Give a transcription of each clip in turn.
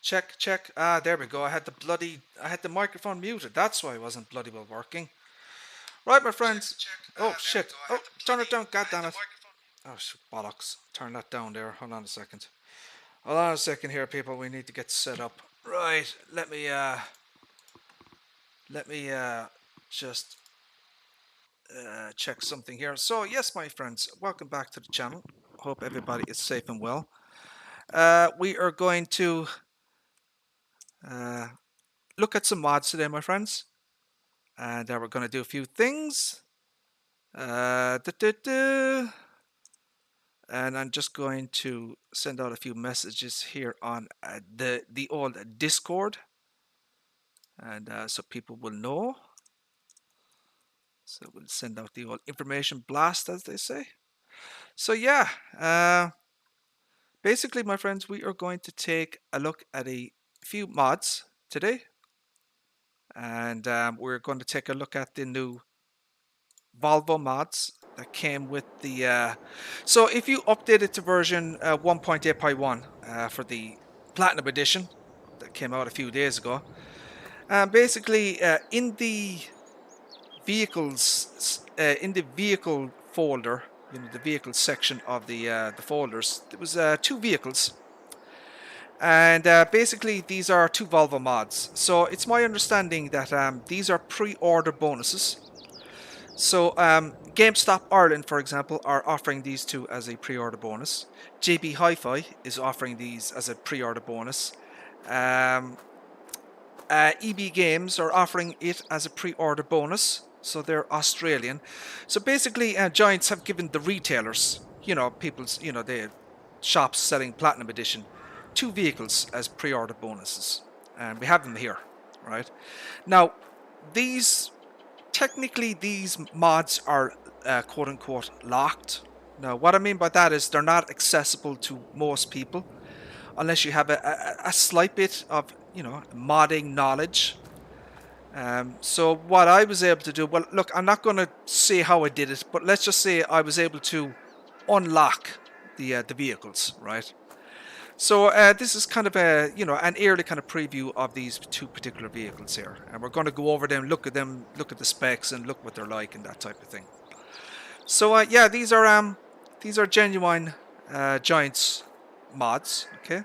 Check, check. Ah, there we go. I had the microphone muted. That's why it wasn't bloody well working. Right, my friends. Oh shit. Oh, turn it down. God damn it. Oh shit, bollocks. Turn that down there. Hold on a second. Hold on a second here, people. We need to get set up. Right. Let me just check something here. So yes, my friends, welcome back to the channel. Hope everybody is safe and well. We are going to uh, look at some mods today, my friends, and we're going to do a few things. And I'm just going to send out a few messages here on the old Discord, and so people will know. So we'll send out the old information blast, as they say. So yeah, basically, my friends, we are going to take a look at a few mods today, and we're going to take a look at the new Volvo mods that came with the. So if you update it to version 1.8.1 for the Platinum Edition that came out a few days ago, basically in the vehicle folder, the vehicle section of the folders, there was two vehicles. And basically, these are two Volvo mods. So it's my understanding that these are pre-order bonuses. So GameStop Ireland, for example, are offering these two as a pre-order bonus. JB Hi-Fi is offering these as a pre-order bonus. EB Games are offering it as a pre-order bonus. So they're Australian. So basically, Giants have given the retailers, people's, the shops selling Platinum Edition, two vehicles as pre-order bonuses. And we have them here, right? Now, technically these mods are quote-unquote locked. Now, what I mean by that is they're not accessible to most people unless you have a slight bit of, modding knowledge. So what I was able to do, well, look, I'm not going to say how I did it, but let's just say I was able to unlock the vehicles, right? So this is kind of an early kind of preview of these two particular vehicles here, and we're going to go over them, look at the specs, and look what they're like and that type of thing. So yeah, these are genuine Giants mods, okay?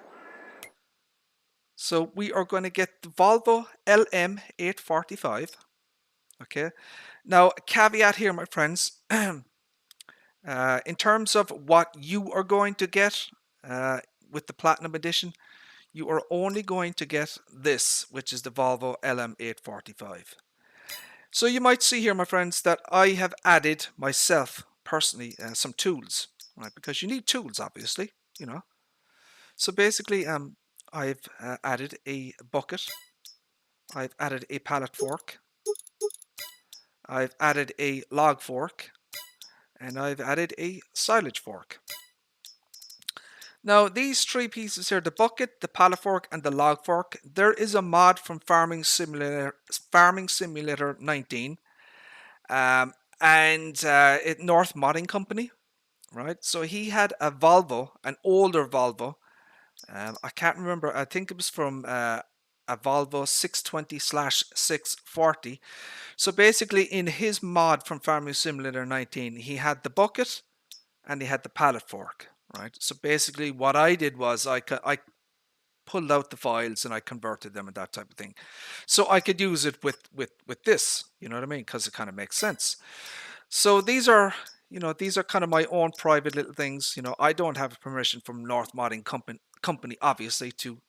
So we are going to get the Volvo LM 845. Okay. Now, caveat here, my friends. In terms of what you are going to get with the Platinum Edition, you are only going to get this, which is the Volvo LM 845. So you might see here, my friends, that I have added myself personally some tools, right? Because you need tools, obviously, So basically, I've added a bucket. I've added a pallet fork. I've added a log fork. And I've added a silage fork. Now these three pieces here, the bucket, the pallet fork, and the log fork, there is a mod from Farming Simulator 19, and North Modding Company, right? So he had a Volvo, an older Volvo. I can't remember. I think it was from a Volvo 620/640. So basically, in his mod from Farming Simulator 19, he had the bucket and he had the pallet fork, right? So basically, what I did was I pulled out the files and I converted them and that type of thing, so I could use it with this. You know what I mean? Because it kind of makes sense. So these are kind of my own private little things. I don't have permission from North Modding Company, obviously, to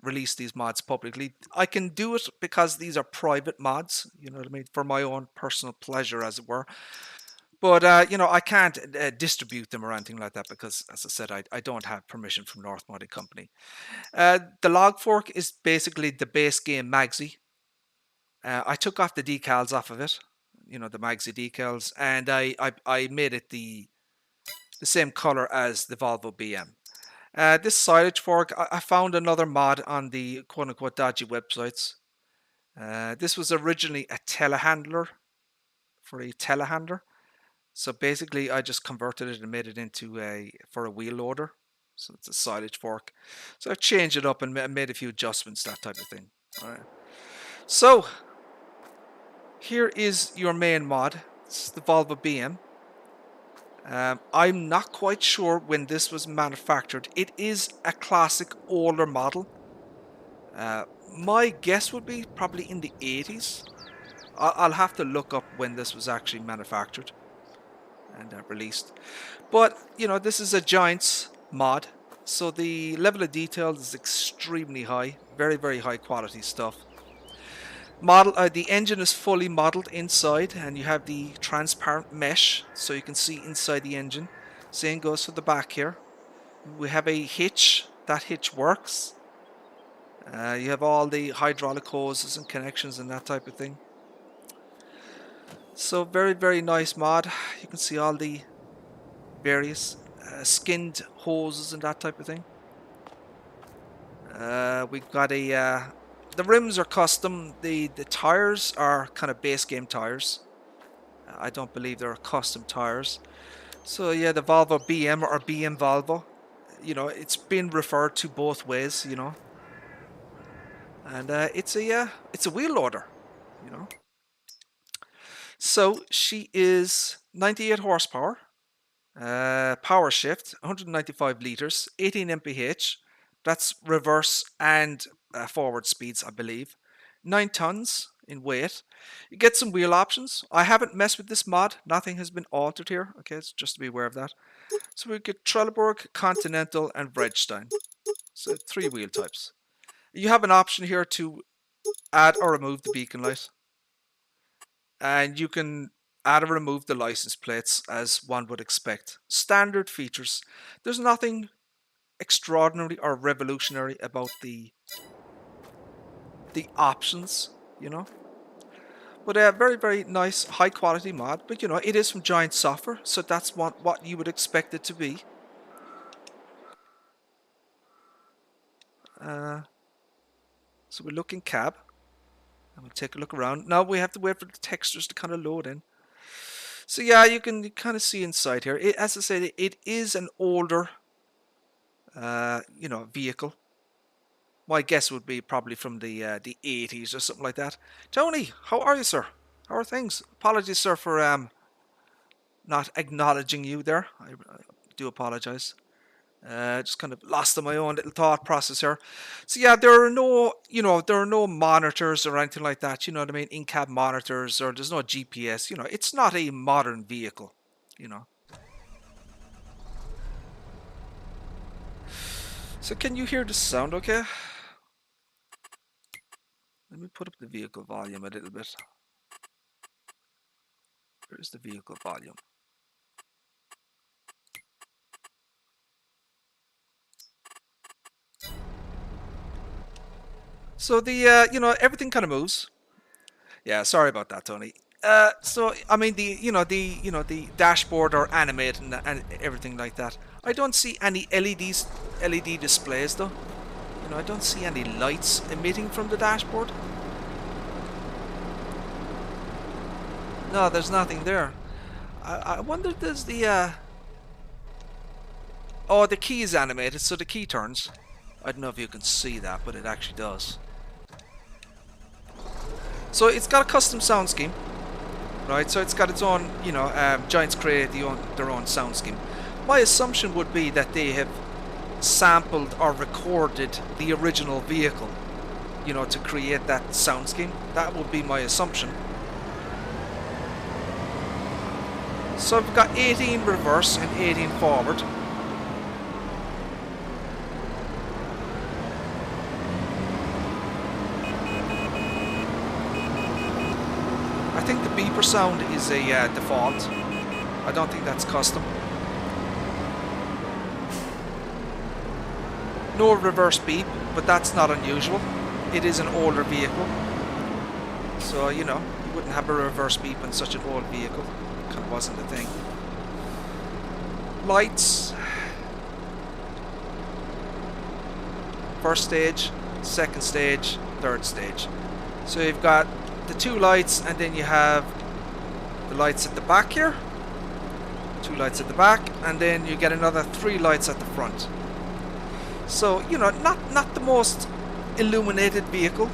release these mods publicly. I can do it because these are private mods. You know what I mean? For my own personal pleasure, as it were. But I can't distribute them or anything like that because, as I said, I don't have permission from North Modding Company. The log fork is basically the base game Magsy. I took off the decals off of it, the Magsy decals, and I made it the same color as the Volvo BM. This silage fork, I found another mod on the quote-unquote dodgy websites. This was originally a telehandler for a telehandler. So basically, I just converted it and made it into for a wheel loader. So it's a silage fork. So I've changed it up and made a few adjustments, that type of thing. All right. So here is your main mod. It's the Volvo BM. I'm not quite sure when this was manufactured. It is a classic older model. My guess would be probably in the 80s. I'll have to look up when this was actually manufactured and released. But, you know, this is a Giants mod, so the level of detail is extremely high. Very, very high quality stuff. The engine is fully modeled inside, and you have the transparent mesh, so you can see inside the engine. Same goes for the back here. We have a hitch. That hitch works. You have all the hydraulic hoses and connections and that type of thing. So very, very nice mod. You can see all the various skinned hoses and that type of thing. We've got a... the rims are custom. The tires are kind of base game tires. I don't believe they're custom tires. So yeah, the Volvo BM or BM Volvo. You know, it's been referred to both ways, you know. And it's a wheel loader, you know. So she is 98 horsepower, power shift, 195 liters, 18 mph. That's reverse and forward speeds, I believe. 9 tons in weight. You get some wheel options. I haven't messed with this mod. Nothing has been altered here. Okay, it's just to be aware of that. So we get Trelleborg, Continental, and Vredstein. So 3 wheel types. You have an option here to add or remove the beacon light. And you can add or remove the license plates as one would expect. Standard features. There's nothing extraordinary or revolutionary about the options, you know. But a very, very nice, high quality mod. But you know, it is from Giant Software, so that's what you would expect it to be. So we look in cab. And we'll take a look around. Now we have to wait for the textures to kind of load in. So yeah, you can kind of see inside here. As I said, it is an older, you know, vehicle. My guess would be probably from the 80s or something like that. Tony, how are you, sir? How are things? Apologies, sir, for not acknowledging you there. I do apologize. Just kind of lost in my own little thought process here. So yeah, there are no, you know, there are no monitors or anything like that. You know what I mean? In-cab monitors, or there's no GPS. You know, it's not a modern vehicle. You know. So can you hear the sound? Okay. Let me put up the vehicle volume a little bit. Where's the vehicle volume? So the you know, everything kind of moves. Yeah, sorry about that, Tony. So I mean the dashboard are animated and everything like that. I don't see any LED displays though. You know, I don't see any lights emitting from the dashboard. No, there's nothing there. I wonder if there's the oh, the key is animated, so the key turns. I don't know if you can see that, but it actually does. So it's got a custom sound scheme, right? So it's got its own, you know, Giants created their own sound scheme. My assumption would be that they have sampled or recorded the original vehicle, you know, to create that sound scheme. That would be my assumption. So I've got 18 reverse and 18 forward. I think the beeper sound is a default. I don't think that's custom. No reverse beep, but that's not unusual. It is an older vehicle. So, you know, you wouldn't have a reverse beep in such an old vehicle. It kind of wasn't a thing. Lights. First stage, second stage, third stage. So you've got the 2 lights, and then you have the lights at the back here. 2 lights at the back, and then you get another 3 lights at the front. So, you know, not the most illuminated vehicle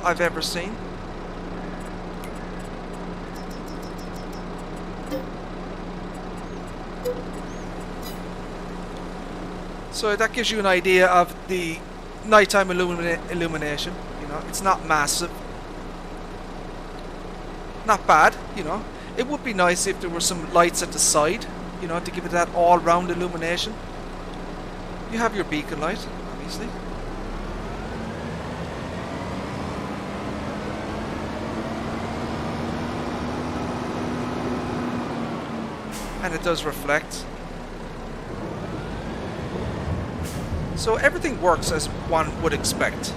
I've ever seen. So that gives you an idea of the nighttime illumination. You know, it's not massive. Not bad, you know. It would be nice if there were some lights at the side, you know, to give it that all-round illumination. You have your beacon light, obviously. And it does reflect. So everything works as one would expect.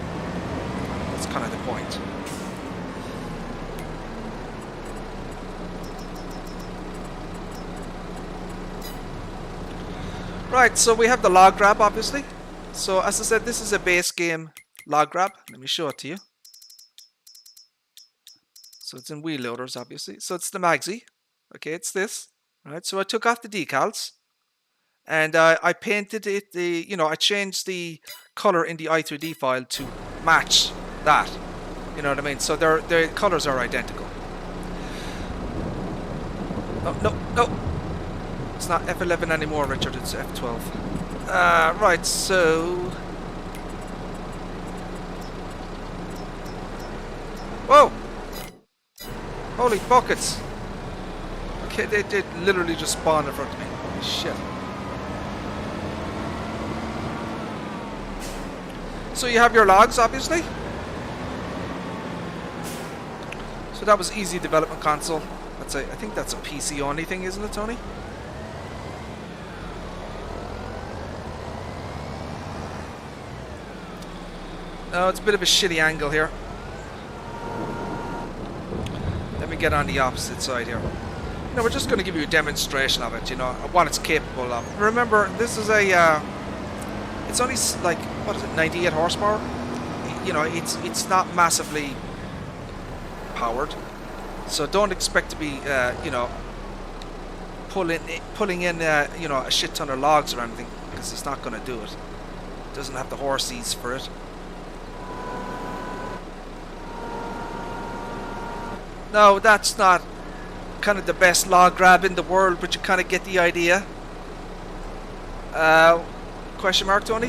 That's kind of the point. Right, so we have the log grab, obviously. So as I said, this is a base game log grab. Let me show it to you. So it's in wheel loaders, obviously. So it's the Magsy. Okay, it's this. Right, so I took off the decals. And I painted it, I changed the color in the i3D file to match that. You know what I mean? So their colors are identical. No. It's not F11 anymore, Richard. It's F12. Right, so... Whoa! Holy buckets! Okay, they did literally just spawn in front of me. Holy shit. So you have your logs, obviously. So that was easy development console. I think that's a PC only thing, isn't it, Tony? No, it's a bit of a shitty angle here. Let me get on the opposite side here. No, we're just going to give you a demonstration of it, you know, what it's capable of. Remember, this is a... it's only like, what is it, 98 horsepower? You know, it's not massively powered. So don't expect to be, you know, pulling in, you know, a shit ton of logs or anything, because it's not going to do it. It doesn't have the horsies for it. No, that's not kind of the best log grab in the world, but you kind of get the idea. Question mark, Tony?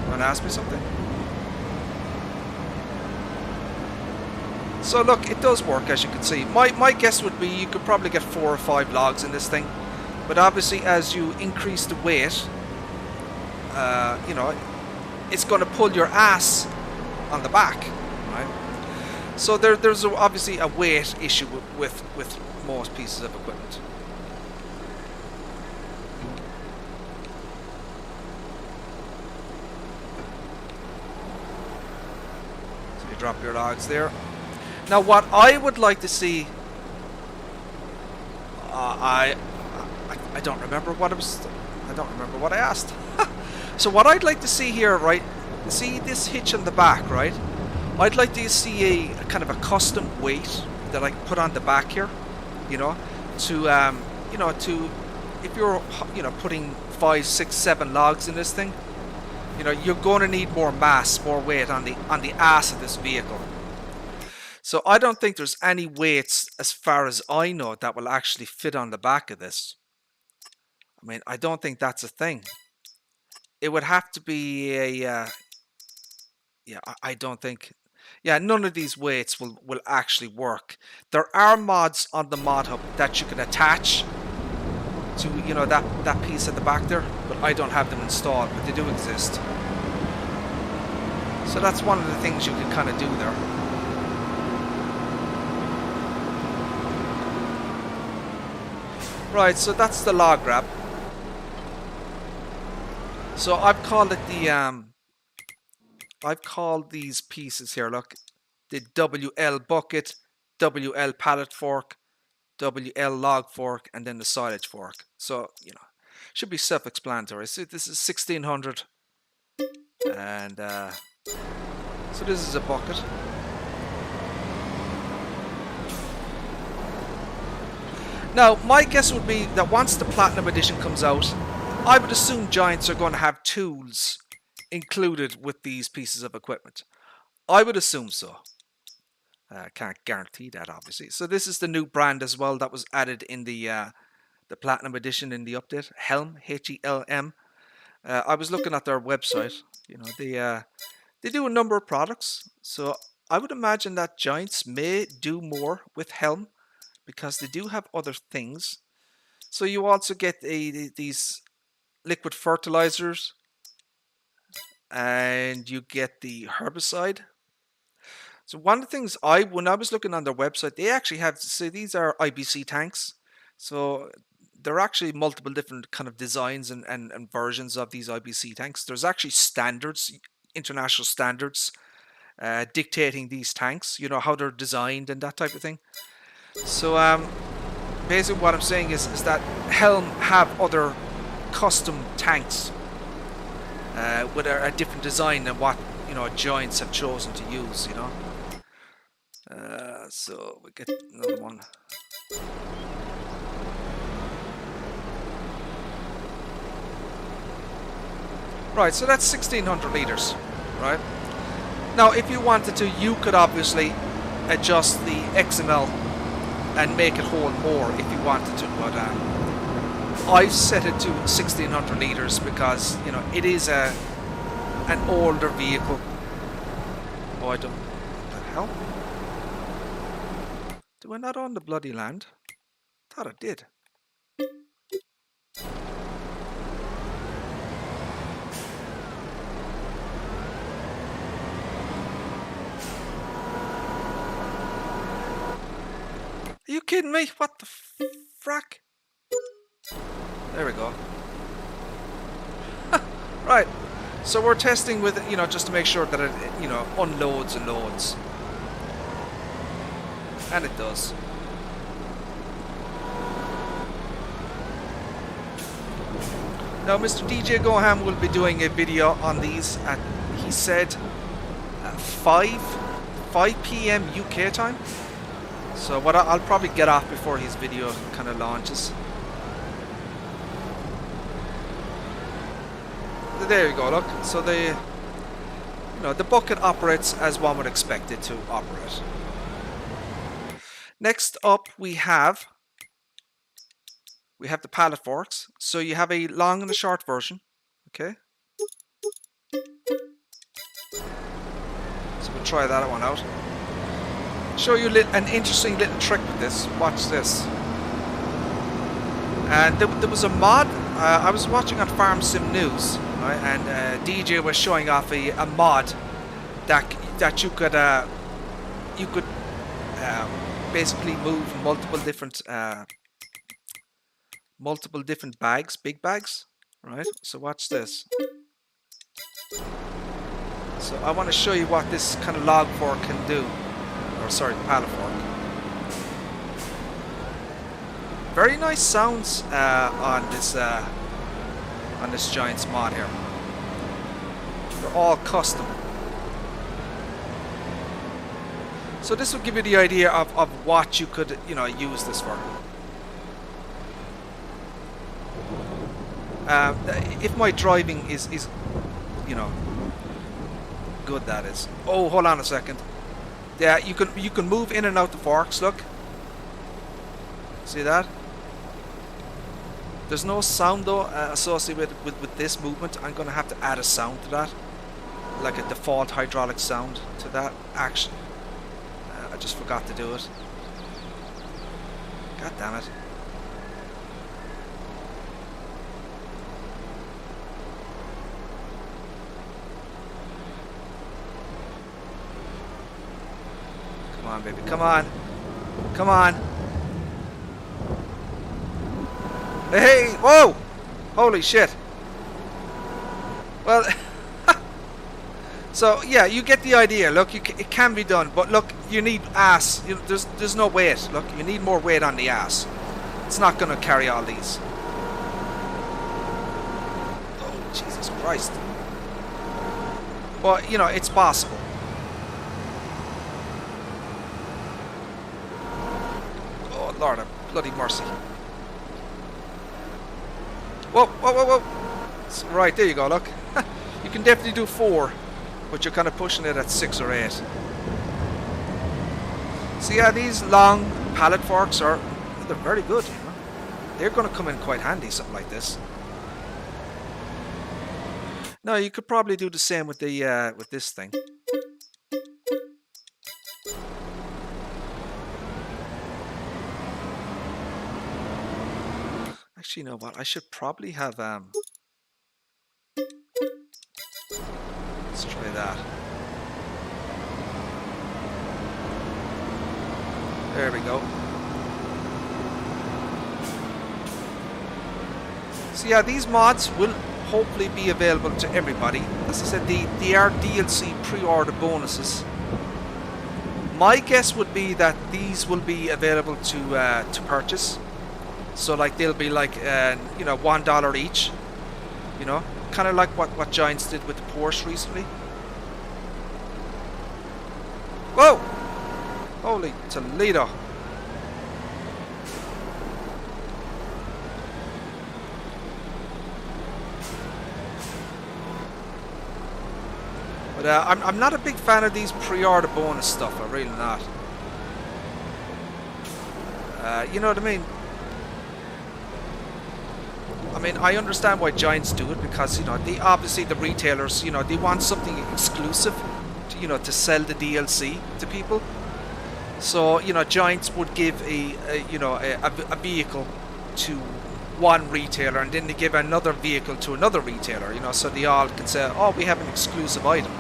Want to ask me something? So look, it does work, as you can see. My guess would be you could probably get 4 or 5 logs in this thing, but obviously as you increase the weight, you know, it's going to pull your ass on the back, right? So there's obviously a weight issue with most pieces of equipment. So you drop your logs there. Now what I would like to see, I don't remember what I don't remember what I asked. So what I'd like to see here, right? See this hitch on the back, right? I'd like to see a kind of a custom weight that I can put on the back here, you know, to you know, to if you're, you know, putting 5, 6, 7 logs in this thing, you know, you're going to need more mass, more weight on the ass of this vehicle. So I don't think there's any weights, as far as I know, that will actually fit on the back of this. I mean, I don't think that's a thing. It would have to be a yeah, I don't think. Yeah, none of these weights will actually work. There are mods on the mod hub that you can attach to, you know, that piece at the back there, but I don't have them installed, but they do exist. So that's one of the things you can kind of do there. Right, so that's the log grab. So I've called it the I've called these pieces here, look, the WL bucket, WL pallet fork, WL log fork, and then the silage fork. So, you know, should be self-explanatory. So this is 1600, and so this is a bucket. Now, my guess would be that once the Platinum Edition comes out, I would assume Giants are going to have tools included with these pieces of equipment. I would assume so. Can't guarantee that, obviously. So this is the new brand as well that was added in the Platinum Edition in the update. Helm, Helm. I was looking at their website. You know, they do a number of products. So I would imagine that Giants may do more with Helm because they do have other things. So you also get these liquid fertilizers, and you get the herbicide. So one of the things when I was looking on their website, they actually have, so these are IBC tanks. So there are actually multiple different kind of designs and versions of these IBC tanks. There's actually standards, international standards, dictating these tanks, you know, how they're designed and that type of thing. So basically what I'm saying is that Helm have other custom tanks with a different design than what, you know, Giants have chosen to use, you know. So we get another one. Right, so that's 1600 liters, right? Now, if you wanted to, you could obviously adjust the XML and make it hold more if you wanted to, but I've set it to 1600 liters because, you know, it is an older vehicle. Oh, I don't. What the hell? Do I not own the bloody land? Thought I did. Are you kidding me? What the frack? There we go. Right. So we're testing with, you know, just to make sure that it, you know, unloads and loads. And it does. Now, Mr. DJ Goham will be doing a video on these at, he said, 5 p.m. UK time. So what I'll probably get off before his video kind of launches. There you go, look. So the bucket operates as one would expect it to operate. Next up we have the pallet forks. So you have a long and a short version. Okay. So we'll try that one out. Show you an interesting little trick with this. Watch this. And there was a mod. I was watching on Farm Sim News, right, and DJ was showing off a mod that you could basically move multiple different bags, big bags, right? So watch this. So I want to show you what this kind of log fork can do. Or sorry, pallet fork. Very nice sounds on this Giants mod here. They're all custom. So this will give you the idea of what you could, you know, use this for. If my driving is you know, good, that is. Oh, hold on a second. Yeah, you can move in and out the forks. Look, see that? There's no sound though associated with this movement. I'm gonna have to add a sound to that, like a default hydraulic sound to that action. I just forgot to do it. God damn it. Come on, baby. Come on. Come on. Hey! Whoa! Holy shit. Well, so yeah, you get the idea. Look, it can be done, but look, you need ass. There's no weight. Look, you need more weight on the ass. It's not going to carry all these. Oh, Jesus Christ. But, you know, it's possible. Oh, Lord of bloody mercy. Whoa, whoa, whoa, whoa. Right, there you go, look. You can definitely do 4, but you're kind of pushing it at 6 or 8. So yeah, these long pallet forks they're very good, you know. They're going to come in quite handy, something like this. Now you could probably do the same with the with this thing. Actually, you know what? I should probably have let's try that. There we go. So yeah, these mods will hopefully be available to everybody. As I said, they are DLC pre-order bonuses. My guess would be that these will be available to purchase. So like they'll be like you know, $1 each. You know, kind of like what Giants did with the Porsche recently. Whoa! Holy Toledo! But I'm not a big fan of these pre-order bonus stuff. I'm really not. You know what I mean? I mean, I understand why Giants do it, because, you know, they obviously, the retailers, you know, they want something exclusive, to, you know, to sell the DLC to people. So, you know, Giants would give a vehicle to one retailer, and then they give another vehicle to another retailer, you know, so they all can say, oh, we have an exclusive item.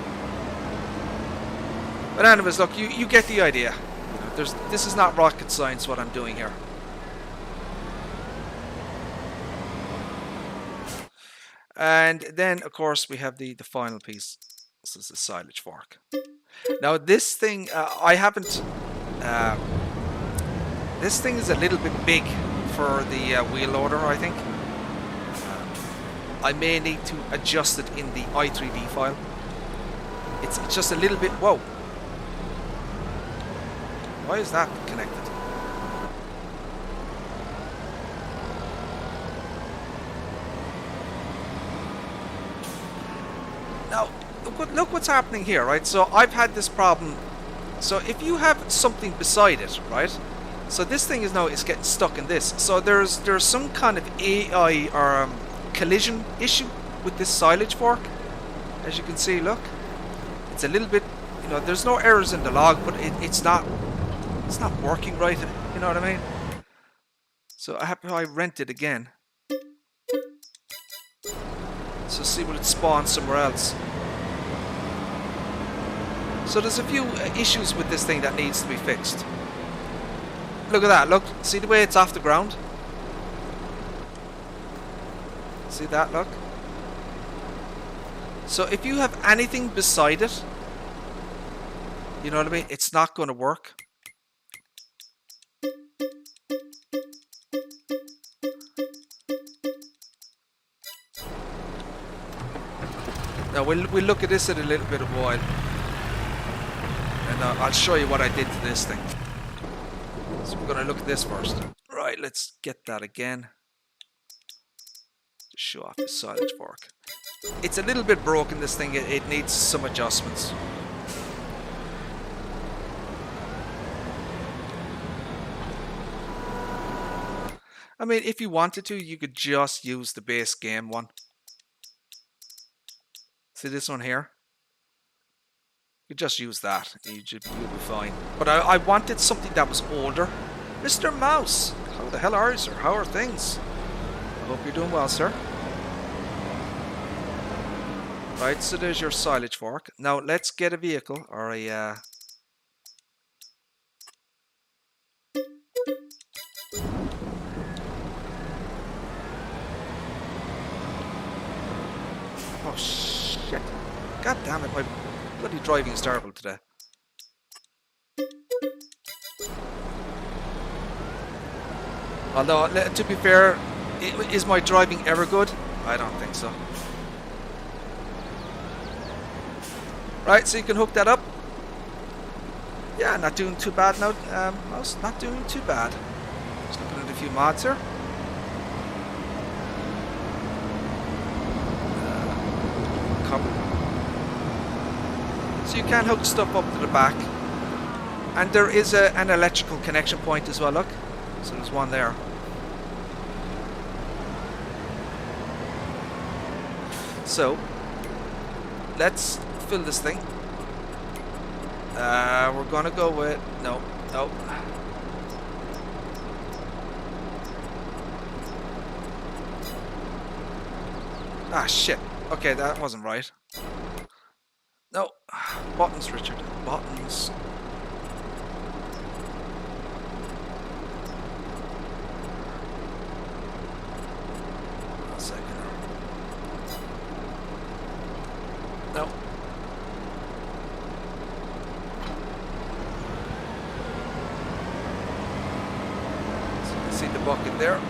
But anyways, look, you get the idea. You know, this is not rocket science what I'm doing here. And then, of course, we have the final piece. This is the silage fork. Now, this thing, I haven't... this thing is a little bit big for the wheel loader, I think. I may need to adjust it in the i3D file. It's just a little bit... Whoa! Why is that connected? Now, look what's happening here, right? So I've had this problem. So if you have something beside it, right? So this thing is getting stuck in this. So there's some kind of AI or collision issue with this silage fork. As you can see, look, it's a little bit, you know, there's no errors in the log, but it's not working right. You know what I mean? So I rent it again. So see, will it spawn somewhere else? So there's a few issues with this thing that needs to be fixed. Look at that, look. See the way it's off the ground? See that, look? So if you have anything beside it, you know what I mean? It's not going to work. Now we'll look at this in a little bit of a while, and I'll show you what I did to this thing. So we're going to look at this first. Right, let's get that again. Just show off the silage fork. It's a little bit broken, this thing. It needs some adjustments. I mean, if you wanted to, you could just use the base game one. See this one here? You just use that. You'll be fine. But I wanted something that was older. Mr. Mouse, how the hell are you, sir? How are things? I hope you're doing well, sir. Right, so there's your silage fork. Now let's get a vehicle or a... Oh shit. God damn it, my bloody driving is terrible today. Although, to be fair, is my driving ever good? I don't think so. Right, so you can hook that up. Yeah, not doing too bad now. Mouse, not doing too bad. Just looking at a few mods here. can hook stuff up to the back. And there is an electrical connection point as well, look. So there's one there. So, let's fill this thing. We're gonna go with... No. Ah, shit. Okay, that wasn't right. No. Buttons, Richard. Buttons. A second. No. So you can see the bucket there.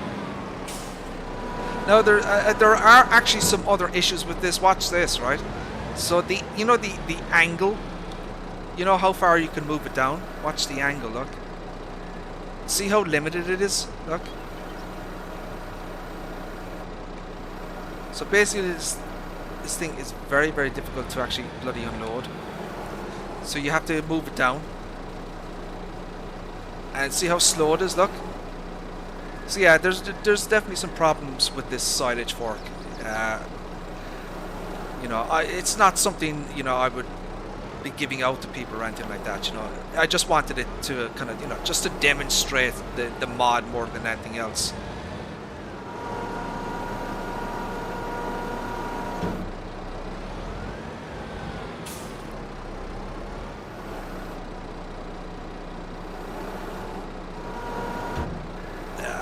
Now there are actually some other issues with this. Watch this, right? So the angle, you know how far you can move it down? Watch the angle, look. See how limited it is? Look. So basically this thing is very, very difficult to actually bloody unload. So you have to move it down. And see how slow it is, look. So yeah, there's definitely some problems with this silage fork. You know, it's not something, you know, I would be giving out to people or anything like that, you know. I just wanted it to kind of, you know, just to demonstrate the mod more than anything else.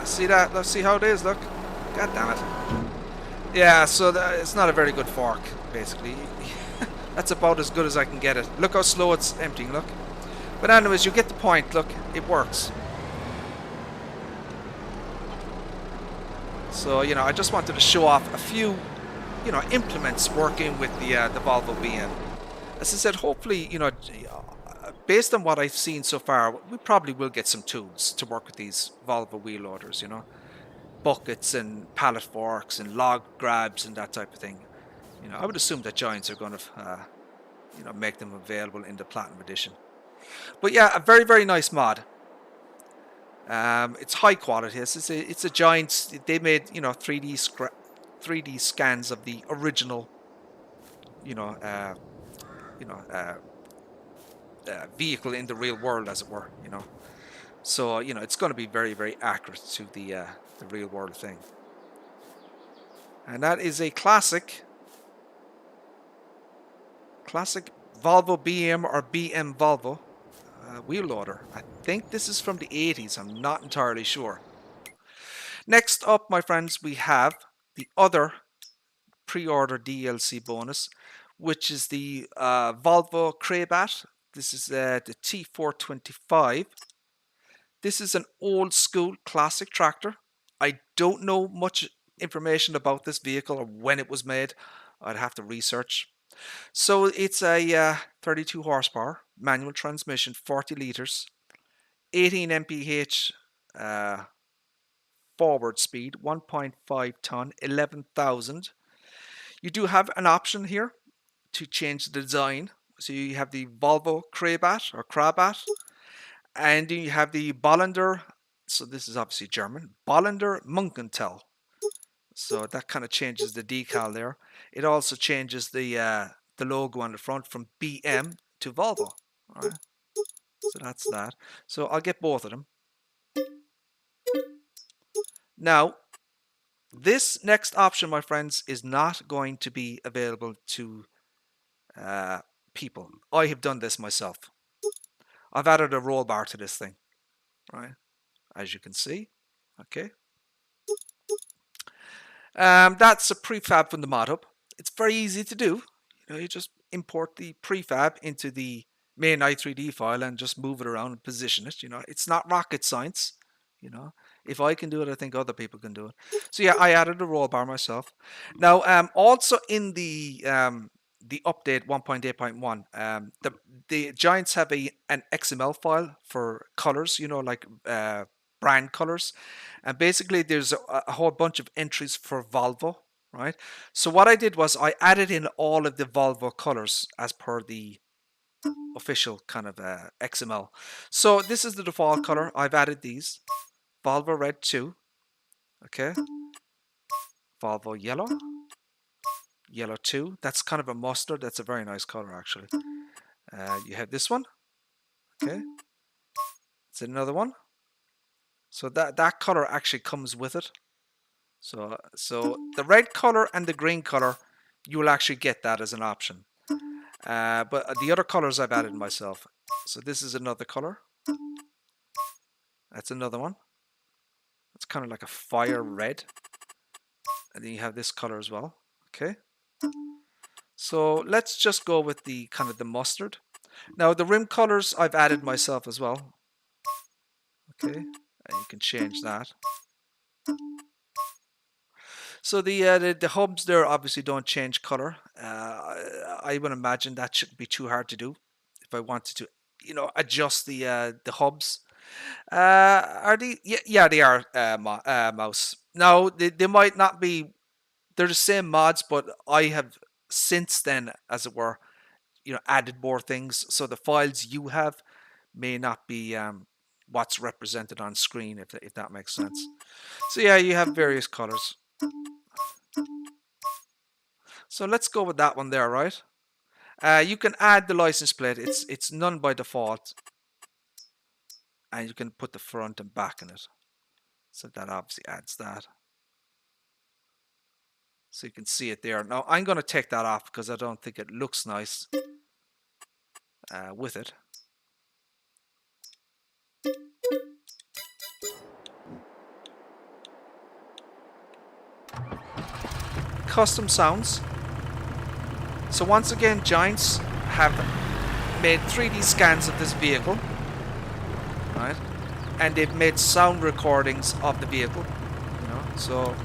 See that? Let's see how it is, look. God damn it. Yeah, so it's not a very good fork, basically. That's about as good as I can get it. Look how slow it's emptying, look. But anyways, you get the point, look. It works. So, you know, I just wanted to show off a few, you know, implements working with the Volvo BM. As I said, hopefully, you know, based on what I've seen so far, we probably will get some tools to work with these Volvo wheel loaders, you know. Buckets and pallet forks and log grabs and that type of thing. You know, I would assume that Giants are going to, you know, make them available in the Platinum Edition. But yeah, a very, very nice mod. It's high quality. It's a Giants. They made, you know, 3D scans of the original, you know, vehicle in the real world, as it were, you know. So, you know, it's going to be very, very accurate to the real world thing. And that is a classic Volvo BM or BM Volvo wheel loader. I think this is from the 80s. I'm not entirely sure. Next up, my friends, we have the other pre-order DLC bonus, which is the Volvo Craybat. This is the T425. This is an old school classic tractor. I don't know much information about this vehicle or when it was made. I'd have to research. So it's a 32 horsepower manual transmission, 40 liters, 18 mph forward speed, 1.5 ton, 11,000. You do have an option here to change the design. So you have the Volvo Craybat or Krabat, and you have the Bollinger. So this is obviously German. Bollinger Munkenthal. So that kind of changes the decal there. It also changes the logo on the front from BM to Volvo. All right. So that's that. So I'll get both of them. Now, this next option, my friends, is not going to be available to people. I have done this myself. I've added a roll bar to this thing, right? As you can see, okay. That's a prefab from the mod hub. It's very easy to do. You know, you just import the prefab into the main i3D file and just move it around and position it. You know, it's not rocket science. You know, if I can do it, I think other people can do it. So yeah, I added a roll bar myself. Now, also in the update 1.8.1, the Giants have an XML file for colors. You know, like brand colors, and basically there's a whole bunch of entries for Volvo, right? So what I did was I added in all of the Volvo colors as per the official kind of XML. So this is the default color. I've added these. Volvo red 2. Okay. Volvo yellow. Yellow 2. That's kind of a mustard. That's a very nice color actually. You have this one. Okay. It's another one. So that color actually comes with it. So the red color and the green color, you will actually get that as an option. But the other colors I've added myself. So this is another color. That's another one. It's kind of like a fire red. And then you have this color as well. Okay. So let's just go with the kind of the mustard. Now the rim colors I've added myself as well. Okay. And you can change that. So the hubs there obviously don't change color. I would imagine that shouldn't be too hard to do if I wanted to, you know, adjust the hubs. Are they? Yeah, they are mouse. Now they might not be. They're the same mods, but I have since then, as it were, you know, added more things. So the files you have may not be what's represented on screen, if that makes sense. So yeah, you have various colors. So let's go with that one there, right? You can add the license plate. It's none by default, and you can put the front and back in it. So that obviously adds that. So you can see it there. Now I'm going to take that off because I don't think it looks nice with it. Custom sounds. So once again, Giants have made 3D scans of this vehicle, right? And they've made sound recordings of the vehicle, you know. So,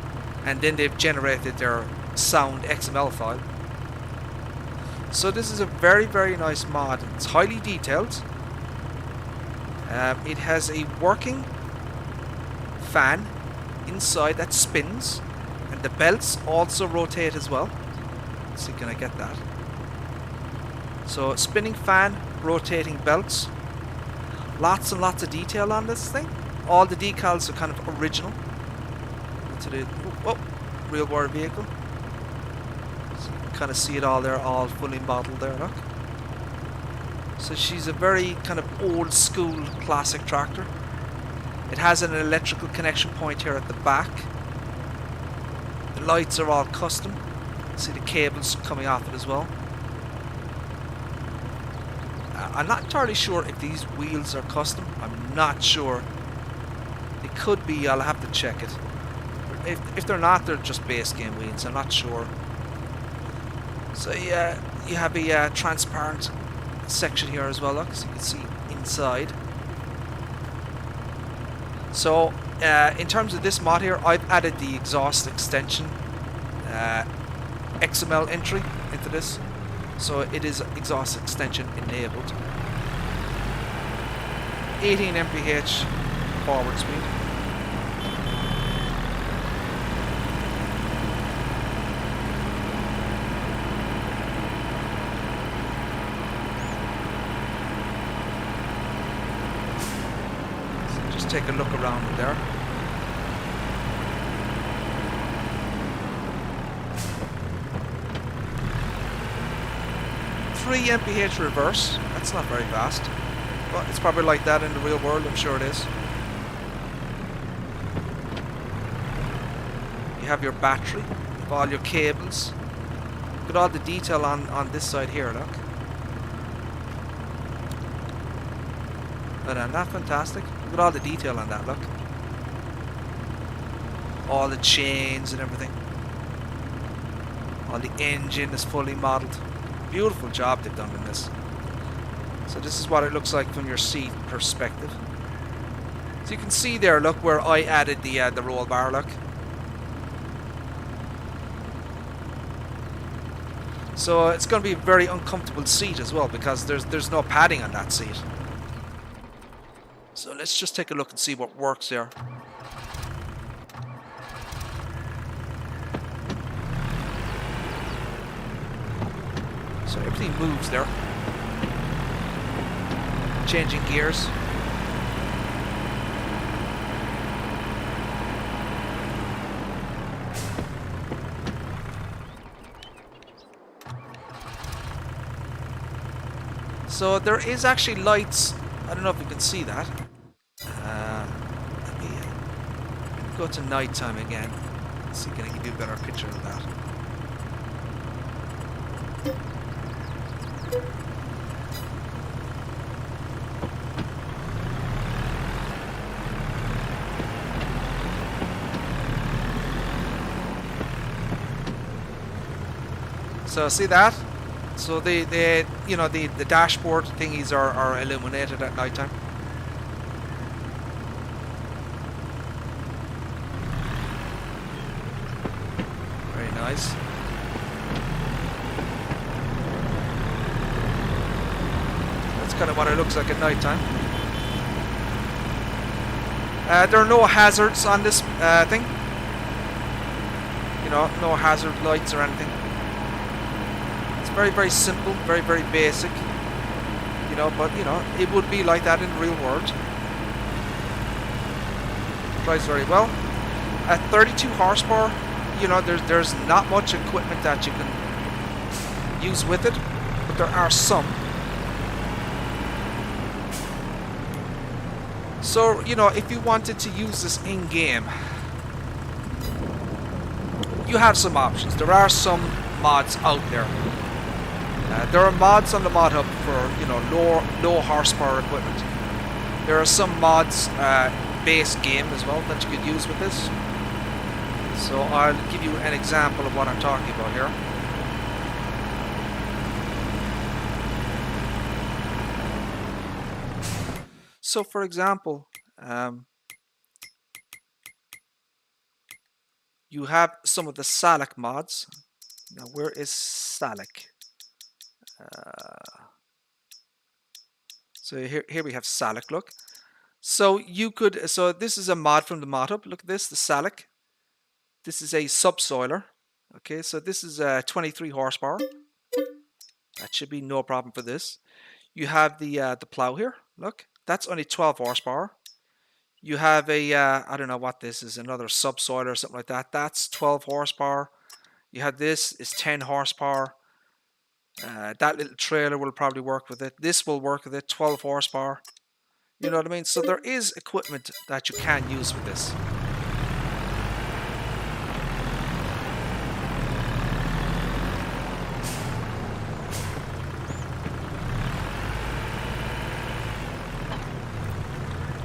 and then they've generated their sound XML file. So this is a very, very nice mod. It's highly detailed. It has a working fan inside that spins, and the belts also rotate as well. So can I get that? So spinning fan, rotating belts. Lots and lots of detail on this thing. All the decals are kind of original. To the real world vehicle. So you can kind of see it all there, all fully modeled there, look. So she's a very kind of old school classic tractor. It has an electrical connection point here at the back. The lights are all custom. See the cables coming off it as well. I'm not entirely sure if these wheels are custom. I'm not sure. They could be. I'll have to check it. If they're not, they're just base game wheels. I'm not sure. So yeah, you have a transparent section here as well, look, so you can see inside. So in terms of this mod here, I've added the exhaust extension XML entry into this, so it is exhaust extension enabled. 18 mph forward speed. So just take a look around it there. mph reverse. That's not very fast, but it's probably like that in the real world. I'm sure it is. You have your battery, you have all your cables. Look at all the detail on this side here, look. Isn't that fantastic? Look at all the detail on that, look. All the chains and everything. All the engine is fully modeled. Beautiful job they've done in this. So this is what it looks like from your seat perspective. So you can see there, look, where I added the roll bar, look. So it's going to be a very uncomfortable seat as well, because there's no padding on that seat. So let's just take a look and see what works there. So everything moves there. changing gears. So there is actually lights. I don't know if you can see that. Let me go to nighttime again. Let's see, can I give you a better picture of that? So see that? So the you know the dashboard thingies are illuminated at night time. Very nice. That's kind of what it looks like at night time. There are no hazards on this thing. You know, no hazard lights or anything. Very, very simple, very, very basic, you know, but, you know, it would be like that in the real world. Drives very well. At 32 horsepower, you know, there's not much equipment that you can use with it, but there are some. So, you know, if you wanted to use this in-game, you have some options. There are some mods out there. There are mods on the mod hub for, you know, low horsepower equipment. There are some mods base game as well that you could use with this. So I'll give you an example of what I'm talking about here. So for example, you have some of the Seasonic mods. Now where is Seasonic? So here we have Seasonic, look. So you could, so this is a mod from the mod hub. Look at this, the Seasonic. This is a subsoiler. Okay, so this is 23 horsepower. That should be no problem for this. You have the plow here. Look, that's only 12 horsepower. You have a I don't know what this is, another subsoiler or something like that. That's 12 horsepower. You have this is 10 horsepower. That little trailer will probably work with it. This will work with it, 12 horsepower. You know what I mean? So there is equipment that you can use with this.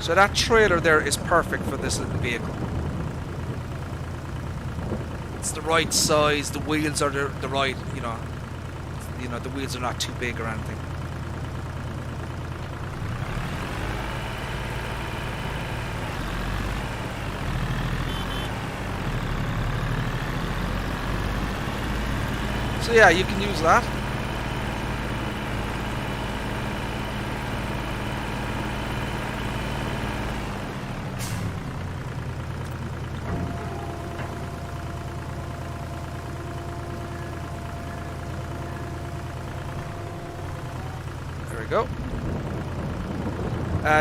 So that trailer there is perfect for this little vehicle. It's the right size, the wheels are the right, you know, the wheels are not too big or anything. So yeah, you can use that. Go.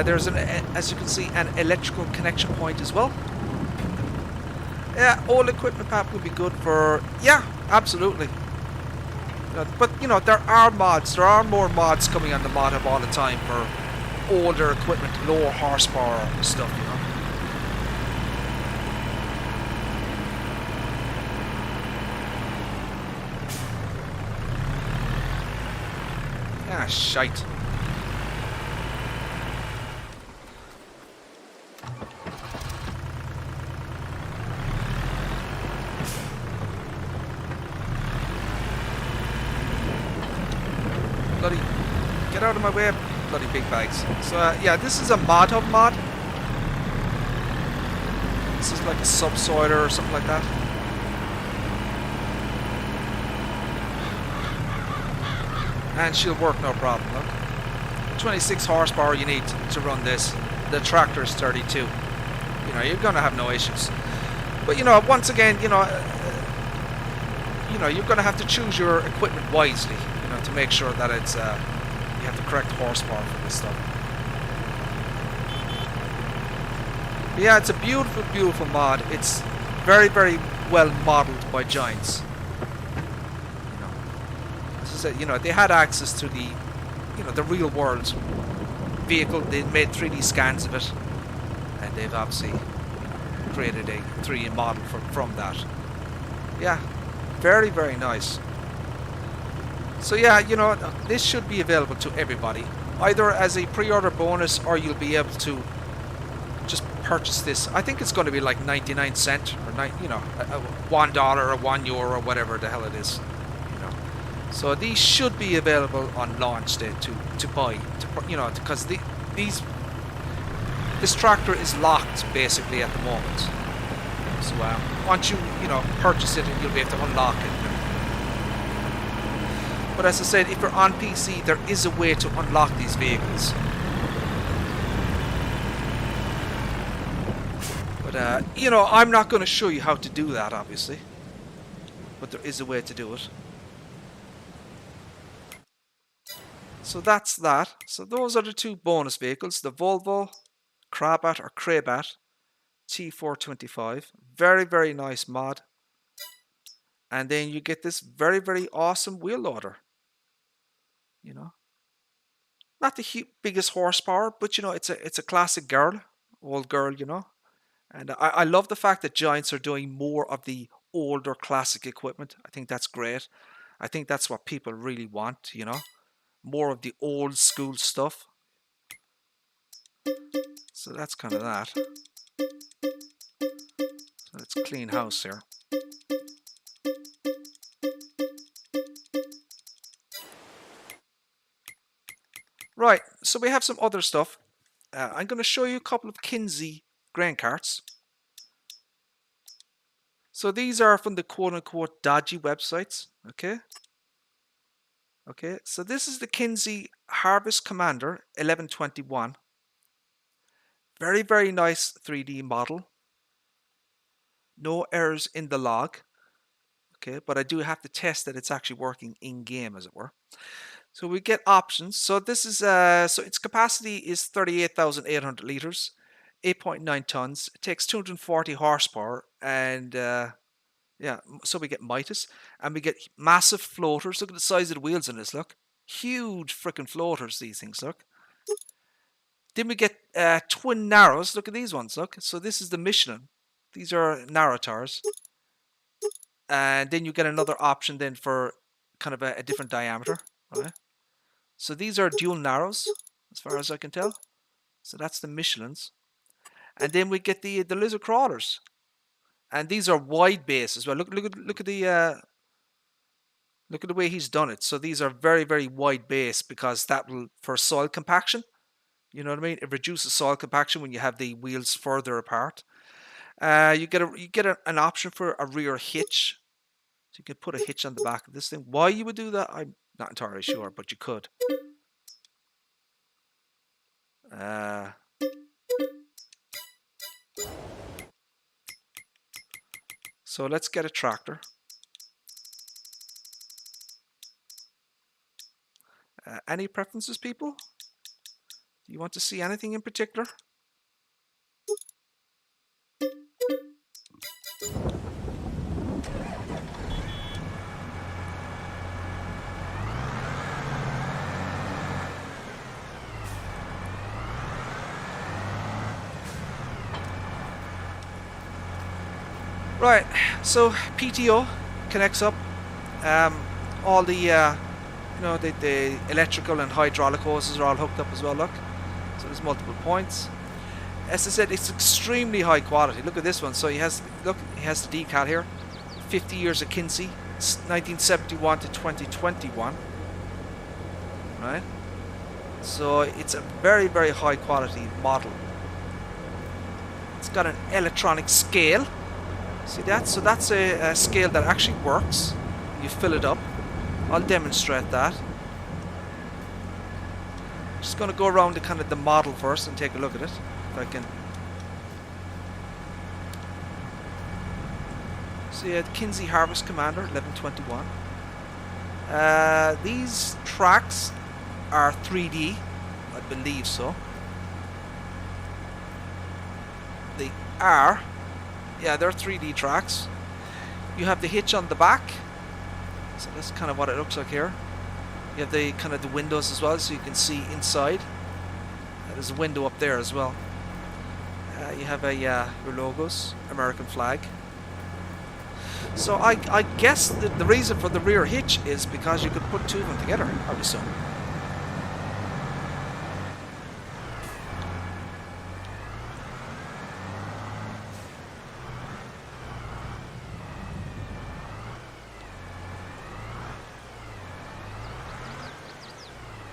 There's as you can see, an electrical connection point as well. Yeah, all equipment pack would be good for. Yeah, absolutely. But you know, there are mods. There are more mods coming on the mod hub all the time for older equipment, lower horsepower stuff. You know. Ah, shite. Bloody, get out of my way, bloody big bags. So yeah, this is a mod hub mod. This is like a subsoiler or something like that. And she'll work no problem, look. 26 horsepower you need to run this. The tractor is 32. You know, you're gonna have no issues. But you know, once again, you know, you're gonna have to choose your equipment wisely, you know, to make sure that it's you have the correct horsepower for this stuff. But yeah, it's a beautiful, beautiful mod. It's very, very well modeled by Giants. You know, as I said, you know, they had access to the, you know, the real world vehicle. They made 3D scans of it, and they've obviously created a 3D model from that. Yeah, very, very nice. So yeah, you know, this should be available to everybody, either as a pre-order bonus, or you'll be able to just purchase this. I think it's going to be like 99 cents or $1 or €1 or whatever the hell it is. You know, so these should be available on launch day to buy. You know, because this tractor is locked basically at the moment. So once you purchase it, you'll be able to unlock it. But as I said, if you're on PC, there is a way to unlock these vehicles. But, you know, I'm not going to show you how to do that, obviously. But there is a way to do it. So that's that. So those are the two bonus vehicles. The Volvo Proart T425. Very, very nice mod. And then you get this very, very awesome wheel loader. You know, not the biggest horsepower, but you know, it's a classic girl, old girl, you know. And I love the fact that Giants are doing more of the older classic equipment. I think that's great. I think that's what people really want, you know, more of the old school stuff. So that's kind of that. So let's clean house here. Right, so we have some other stuff. I'm going to show you a couple of Kinsey grain carts. So these are from the quote-unquote dodgy websites, okay? Okay, so this is the Kinsey Harvest Commander 1121. Very, very nice 3D model. No errors in the log. Okay, but I do have to test that it's actually working in-game, as it were. So we get options. So this is so its capacity is 38,800 liters, 8.9 tons. It takes 240 horsepower, and yeah, so we get Midas, and we get massive floaters. Look at the size of the wheels in this. Look, huge freaking floaters. These things look. Then we get twin narrows. Look at these ones. Look. So this is the Michelin. These are narrow tires. And then you get another option then for kind of a different diameter. Right. So these are dual narrows, as far as I can tell. So that's the Michelins. And then we get the lizard crawlers. And these are wide base as well. Look at the way he's done it. So these are very, very wide base, because that will, for soil compaction. You know what I mean? It reduces soil compaction when you have the wheels further apart. You get an option for a rear hitch. So you can put a hitch on the back of this thing. Why you would do that, I'm not entirely sure, but you could. So let's get a tractor. Any preferences, people? Do you want to see anything in particular? Right, so PTO connects up. All the the electrical and hydraulic hoses are all hooked up as well. Look, so there's multiple points. As I said, it's extremely high quality. Look at this one. So he has the decal here. 50 years of Kinsey, 1971 to 2021. Right. So it's a very, very high quality model. It's got an electronic scale. See that? So that's a scale that actually works. You fill it up. I'll demonstrate that. Just going to go around the kind of the model first and take a look at it, if I can. So yeah, the Kinsey Harvest Commander 1121. These tracks are 3D, I believe so. The are, yeah, they're 3D tracks. You have the hitch on the back, so that's kind of what it looks like here. You have the kind of the windows as well, so you can see inside. There's a window up there as well. You have a your logos, American flag. So I guess the reason for the rear hitch is because you could put two of them together, I would assume.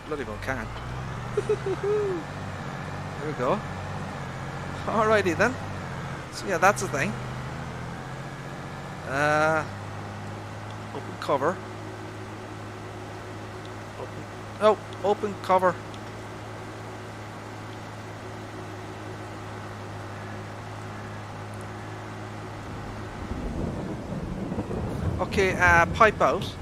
Bloody well can. There we go. Alrighty then. So yeah, that's the thing. Open cover. Open cover. Okay, pipe out.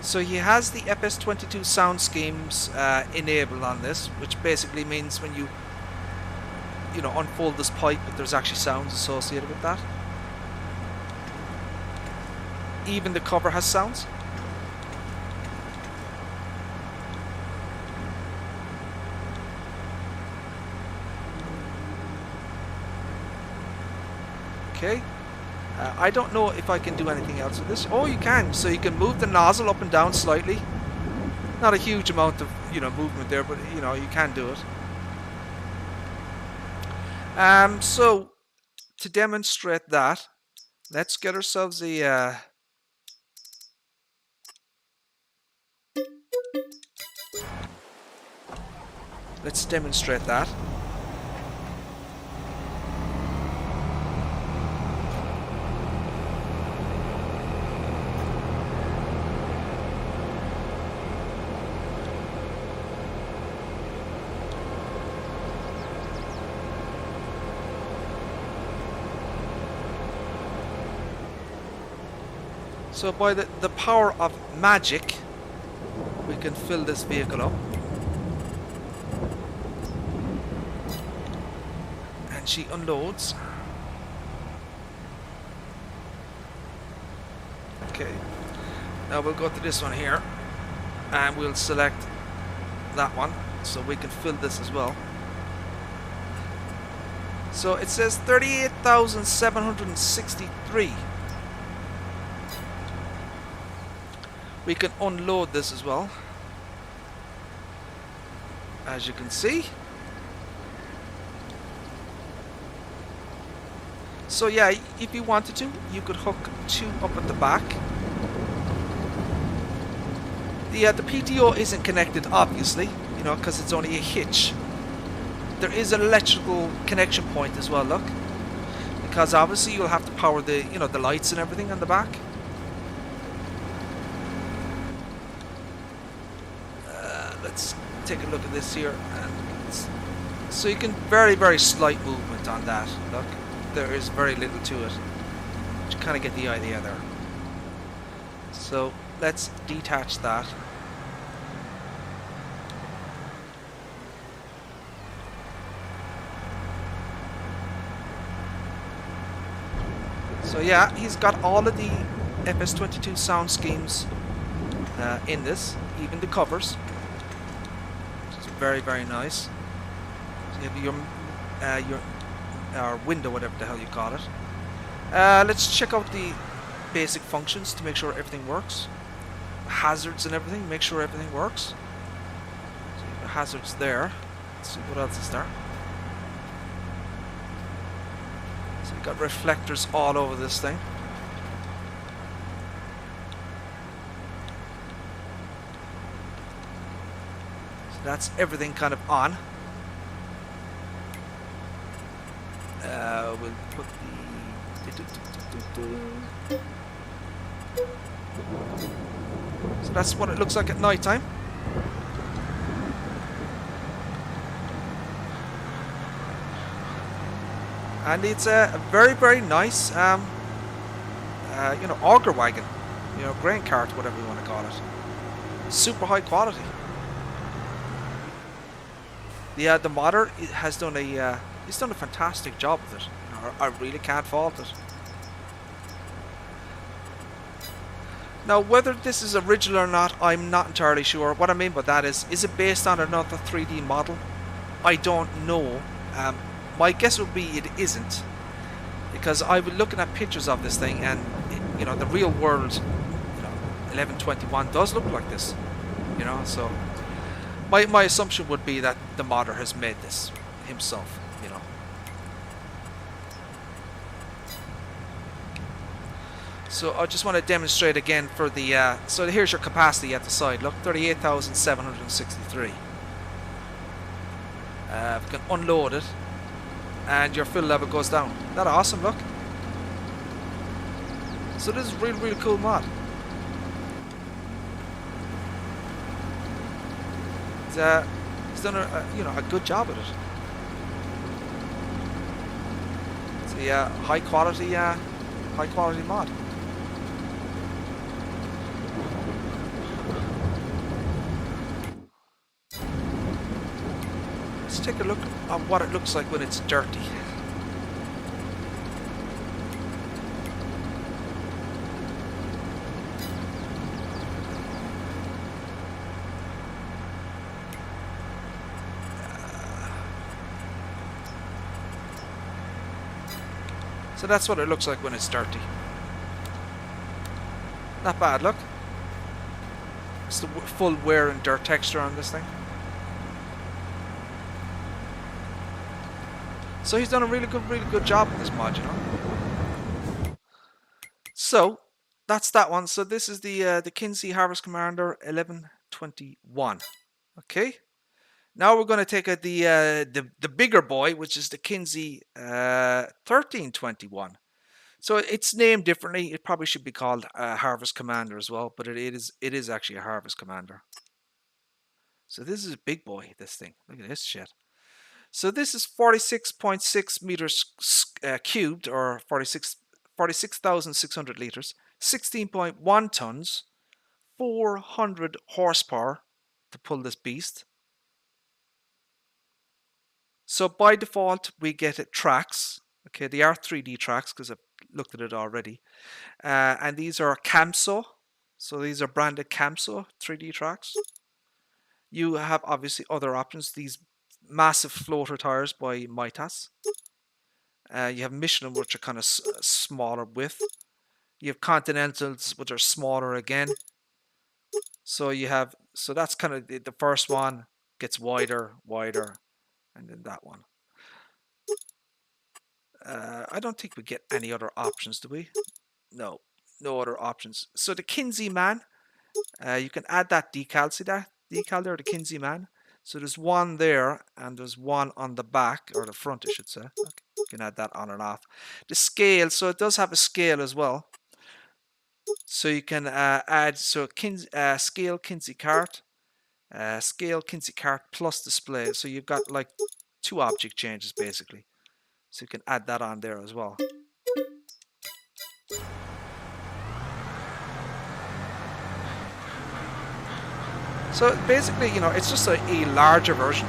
So he has the FS22 sound schemes enabled on this, which basically means when you unfold this pipe, there's actually sounds associated with that. Even the cover has sounds. Okay. I don't know if I can do anything else with this. Oh, you can. So you can move the nozzle up and down slightly. Not a huge amount of movement there, but you can do it. So to demonstrate that, let's get ourselves a let's demonstrate that. So by the power of magic, we can fill this vehicle up. And she unloads. Okay. Now we'll go to this one here. And we'll select that one. So we can fill this as well. So it says 38,763. We can unload this as well, as you can see. So yeah, if you wanted to, you could hook two up at the back. The PTO isn't connected, obviously, because it's only a hitch. There is an electrical connection point as well, look, because obviously you'll have to power the the lights and everything on the back. Let's take a look at this here, and so you can very slight movement on that. Look, there is very little to it. You kind of get the idea there. So let's detach that. So yeah, he's got all of the FS22 sound schemes in this, even the covers. Very nice. So you have your window, whatever the hell you call it. Let's check out the basic functions to make sure everything works. Hazards and everything, make sure everything works. So you have the hazards there. Let's see what else is there. So you've got reflectors all over this thing. That's everything kind of on. We'll put the... So that's what it looks like at night time. And it's a very nice, auger wagon, grain cart, whatever you want to call it. super high quality. The modder has done a he's done a fantastic job with it. You know, I really can't fault it. Now, whether this is original or not, I'm not entirely sure. What I mean by that is it based on another 3D model? I don't know. My guess would be it isn't, because I was looking at pictures of this thing, and you know, the real world, you know, 1121 does look like this. You know, so my assumption would be that the modder has made this himself. You know. So I just want to demonstrate again for the, so here's your capacity at the side, look, 38,763. We can unload it, and your fill level goes down. Isn't that awesome, look? So this is a really, really cool mod. He's done you know, a good job with it. So yeah, high quality mod. Let's take a look at what it looks like when it's dirty. So that's what it looks like when it's dirty. Not bad, look. It's the full wear and dirt texture on this thing. So he's done a really good job with this mod, you know. So that's that one. So this is the Kinsey Harvest Commander 1121. Okay. Now we're going to take the bigger boy, which is the Kinsey 1321. So it's named differently. It probably should be called Harvest Commander as well, but it is actually a Harvest Commander. So this is a big boy, this thing. Look at this shit. So this is 46.6 meters cubed, or 46,600 liters, 16.1 tons, 400 horsepower to pull this beast. So by default, we get it tracks. Okay, they are 3D tracks because I've looked at it already. And these are Camso. So these are branded Camso 3D tracks. You have obviously other options. These massive floater tires by Mitas. You have Michelin, which are kind of smaller width. You have Continentals, which are smaller again. So you have, so that's kind of the first one gets wider, and then that one. I don't think we get any other options, do we? No, no other options. So the Kinsey man, you can add that decal. See that decal there, the Kinsey man? So there's one there, and there's one on the back, or the front, I should say. Okay. You can add that on and off. The scale, so it does have a scale as well. So you can add, so scale Kinsey cart, scale Kinsey cart plus display. So you've got like 2 object changes basically. So you can add that on there as well. So basically, you know, it's just a larger version.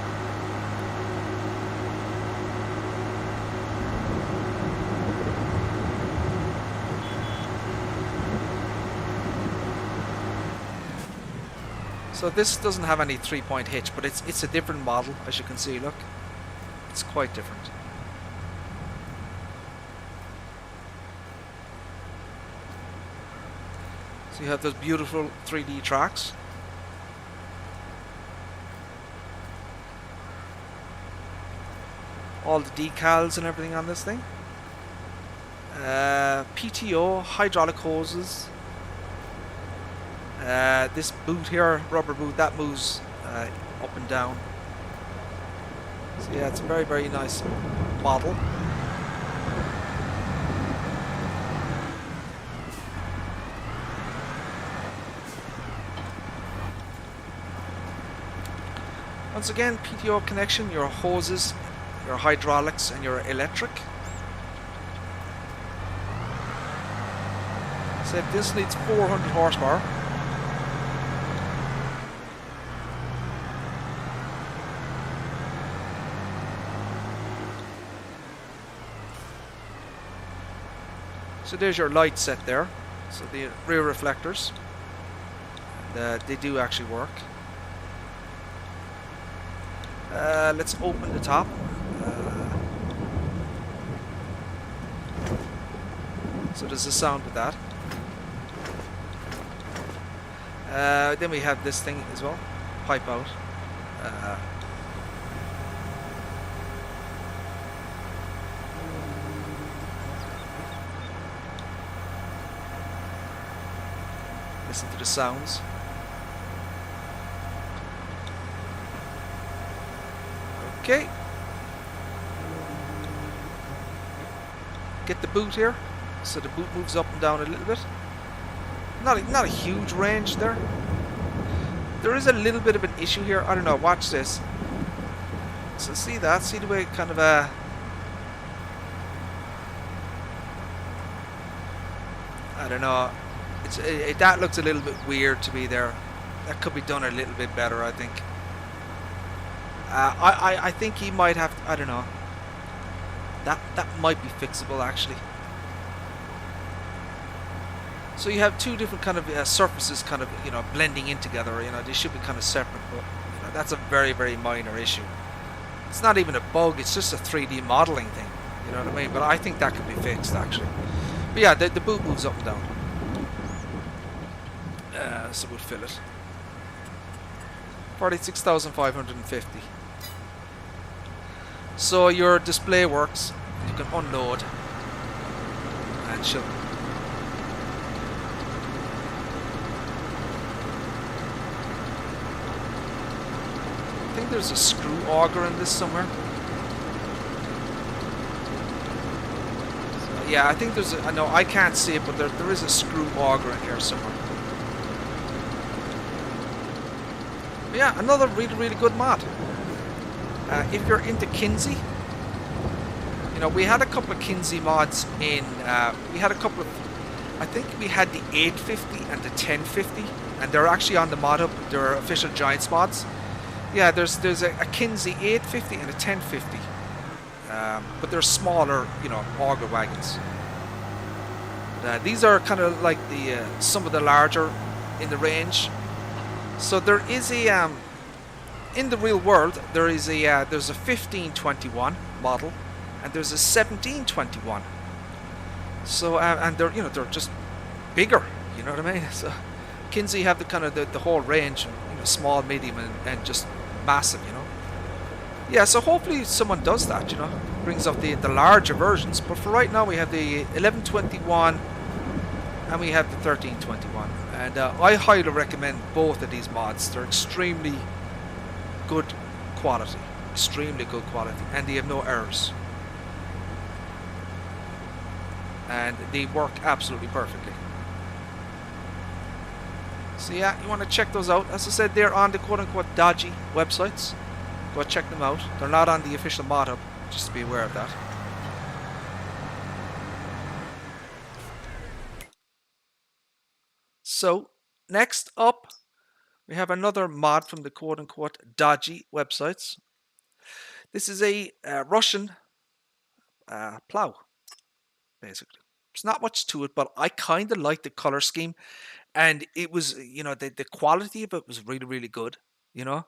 So this doesn't have any 3-point hitch, but it's a different model, as you can see. Look, it's quite different. So you have those beautiful 3D tracks. All the decals and everything on this thing. PTO, hydraulic hoses. This boot here, rubber boot, that moves up and down. So yeah, it's a very, very nice model. Once again, PTO connection, your hoses, your hydraulics, and your electric. So this needs 400 horsepower. So there's your light set there. So the rear reflectors, they do actually work. Let's open the top. So there's a sound with that. Then we have this thing as well, pipe out. Listen to the sounds. Okay. Get the boot here. So the boot moves up and down a little bit. Not a huge range there. There is a little bit of an issue here. I don't know. Watch this. So see that? See the way it kind of I don't know. That looks a little bit weird to me there. That could be done a little bit better, I think. I think he might have. I don't know. That might be fixable actually. So you have two different kind of surfaces kind of, you know, blending in together. You know, they should be kind of separate, but you know, that's a very, very minor issue. It's not even a bug, it's just a 3D modeling thing. You know what I mean? But I think that can be fixed actually. But yeah, the boot moves up and down. So we'll fill it. 46,550. So your display works. You can unload and she'll. I think there's a screw auger in this somewhere. So, yeah, I think there's a. I know I can't see it, but there is a screw auger in here somewhere. But yeah, another really, really good mod. If you're into Kinsey, you know, we had a couple of Kinsey mods in. We had a couple of. I think we had the 850 and the 1050, and they're actually on the mod hub. They're official Giants mods. Yeah, there's a Kinsey 850 and a 1050, but they're smaller, you know, auger wagons. These are kind of like the some of the larger in the range. So there is a in the real world there is a there's a 1521 model and there's a 1721. So and they're, you know, they're just bigger. You know what I mean? So Kinsey have the kind of the whole range, you know, small, medium, and just massive, you know. Yeah, so hopefully someone does that, you know, brings up the larger versions. But for right now we have the 1121 and we have the 1321, and I highly recommend both of these mods. They're extremely good quality, and they have no errors, and they work absolutely perfectly. So yeah, you want to check those out. As I said, they're on the quote-unquote dodgy websites. Go check them out. They're not on the official mod hub, just to be aware of that. So next up, we have another mod from the quote-unquote dodgy websites. This is a Russian plow, basically. There's not much to it, but I kind of like the color scheme. And it was, you know, the quality of it was really, really good, you know,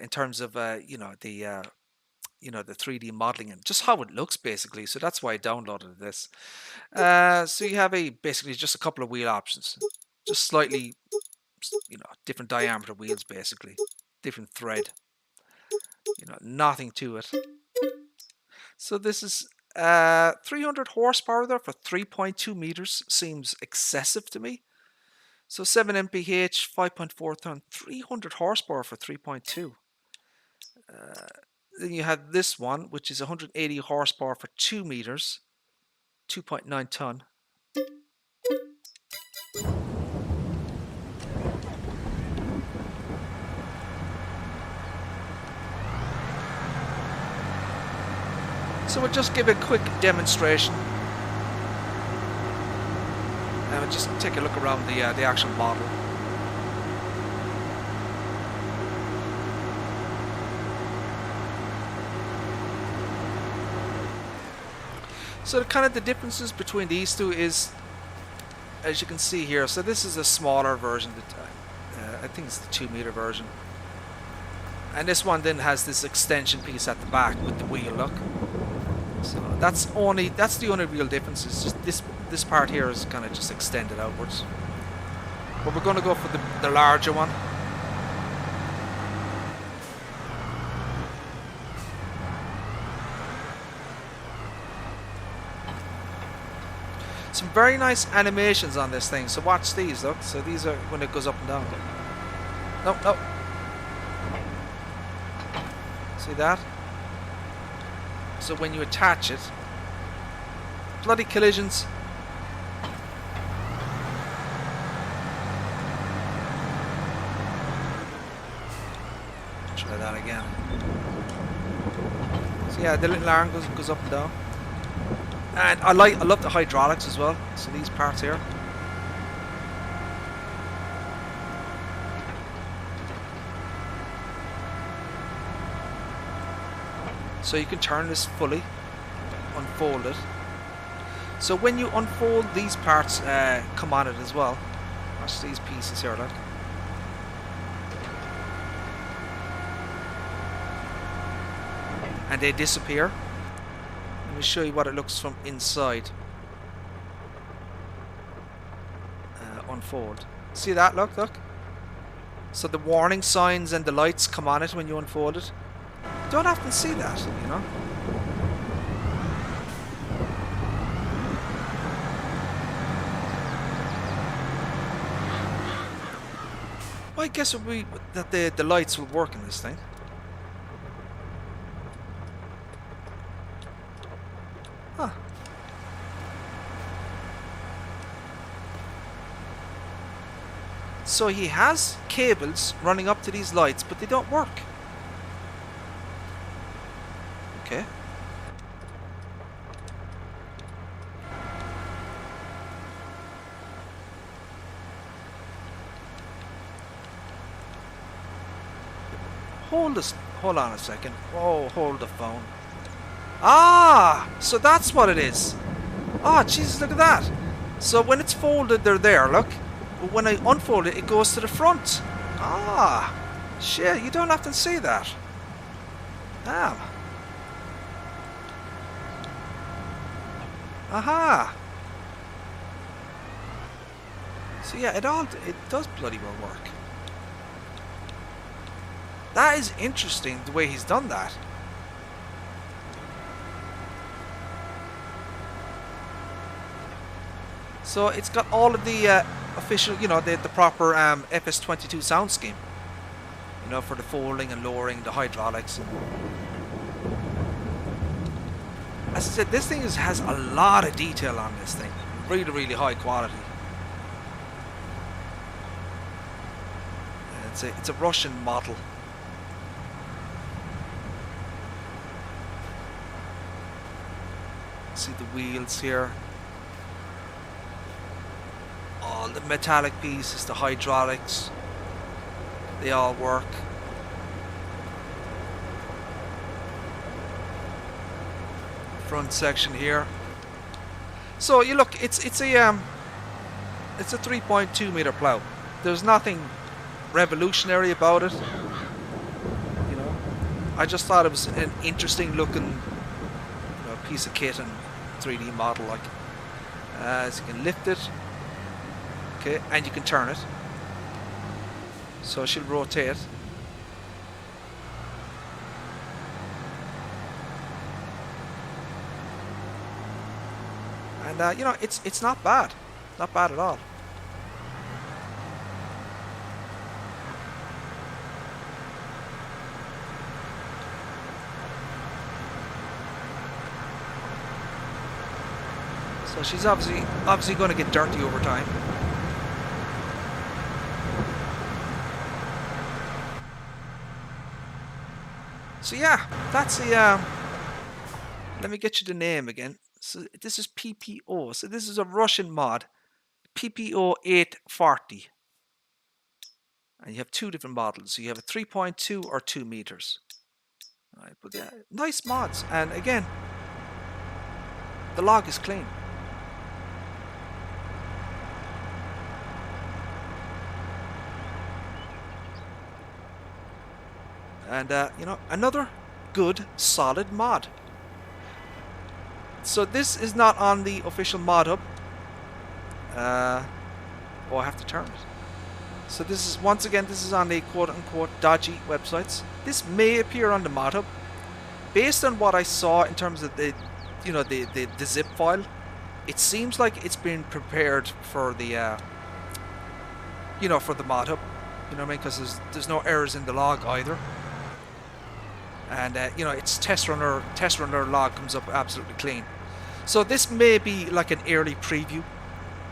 in terms of, you know, the 3D modeling and just how it looks, basically. So that's why I downloaded this. So you have basically just a couple of wheel options, just slightly, you know, different diameter wheels, basically, different thread, you know, nothing to it. So this is 300 horsepower there for 3.2 meters. Seems excessive to me. So 7 mph, 5.4 ton, 300 horsepower for 3.2. Then you have this one, which is 180 horsepower for 2 meters, 2.9 ton. So we'll just give a quick demonstration. And we'll just take a look around the actual model. So kind of the differences between these two is, as you can see here, so this is a smaller version. I think it's the 2-meter version. And this one then has this extension piece at the back with the wheel, look. So that's the only real difference. Is just this part here is kind of just extended outwards. But we're going to go for the larger one. Some very nice animations on this thing. So watch these, look. So these are when it goes up and down. No, no. See that? So when you attach it, bloody collisions. Try that again. So yeah, the little arm goes up and down. And I love the hydraulics as well. So these parts here. So you can turn this fully, unfold it. So when you unfold, these parts come on it as well. Watch these pieces here, look. And they disappear. Let me show you what it looks from inside. Unfold. See that? Look, look. So the warning signs and the lights come on it when you unfold it. Don't often see that, you know. Well, I guess it would be that the lights will work in this thing. Huh. So he has cables running up to these lights, but they don't work. Okay. Hold on a second. Oh, hold the phone. Ah, so that's what it is. Ah, Jesus, look at that. So when it's folded, they're there, look. But when I unfold it, it goes to the front. Ah, shit, you don't often see that. Damn. Aha. So yeah, it does bloody well work. That is interesting, the way he's done that. So it's got all of the official, you know, the proper FS22 sound scheme. You know, for the folding and lowering, the hydraulics. As I said, this thing has a lot of detail on this thing. Really, really high quality. It's a Russian model. See the wheels here. All the metallic pieces, the hydraulics, they all work. Front section here. So you look, it's a 3.2 meter plow. There's nothing revolutionary about it. You know, I just thought it was an interesting looking, piece of kit and 3D model, like. So you can lift it, okay, and you can turn it. So she'll rotate. And you know, it's not bad, not bad at all. So she's obviously going to get dirty over time. So yeah, that's the. Let me get you the name again. So this is PPO. So this is a Russian mod, PPO 840. And you have two different models. So you have a 3.2 or 2 meters. All right, but yeah, nice mods. And again, The log is clean. And you know, another good solid mod. So this is not on the official mod hub. Oh, I have to turn it. So this is, once again, this is on the quote-unquote dodgy websites. This may appear on the mod hub. Based on what I saw in terms of the, you know, the zip file, it seems like it's been prepared for the, you know, for the mod hub. You know what I mean? Because there's no errors in the log either. And you know, its test runner log comes up absolutely clean. So this may be like an early preview,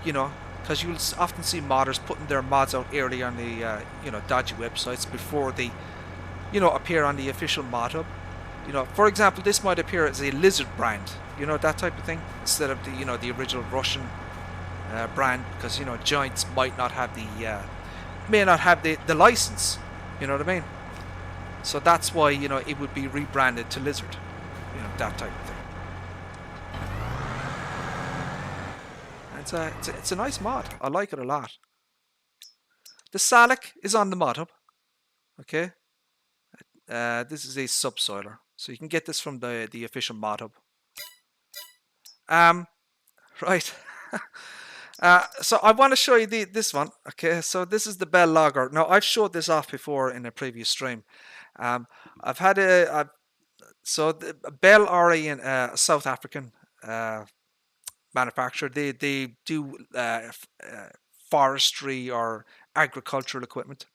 you know, because you'll often see modders putting their mods out early on the you know, dodgy websites before they, you know, appear on the official mod hub. You know, for example, this might appear as a Lizard brand, you know, that type of thing, instead of the, you know, the original Russian brand, because, you know, Giants might not have the may not have the license, you know what I mean? So that's why, you know, it would be rebranded to Lizard, you know, that type of thing. It's a nice mod. I like it a lot. The Salic is on the mod hub. Okay. This is a subsoiler, so you can get this from the official mod hub. Right. So I want to show you this one. Okay, so this is the Bell Logger. Now I've showed this off before in a previous stream. I've had so the Bell are a South African manufacturer. They do forestry or agricultural equipment.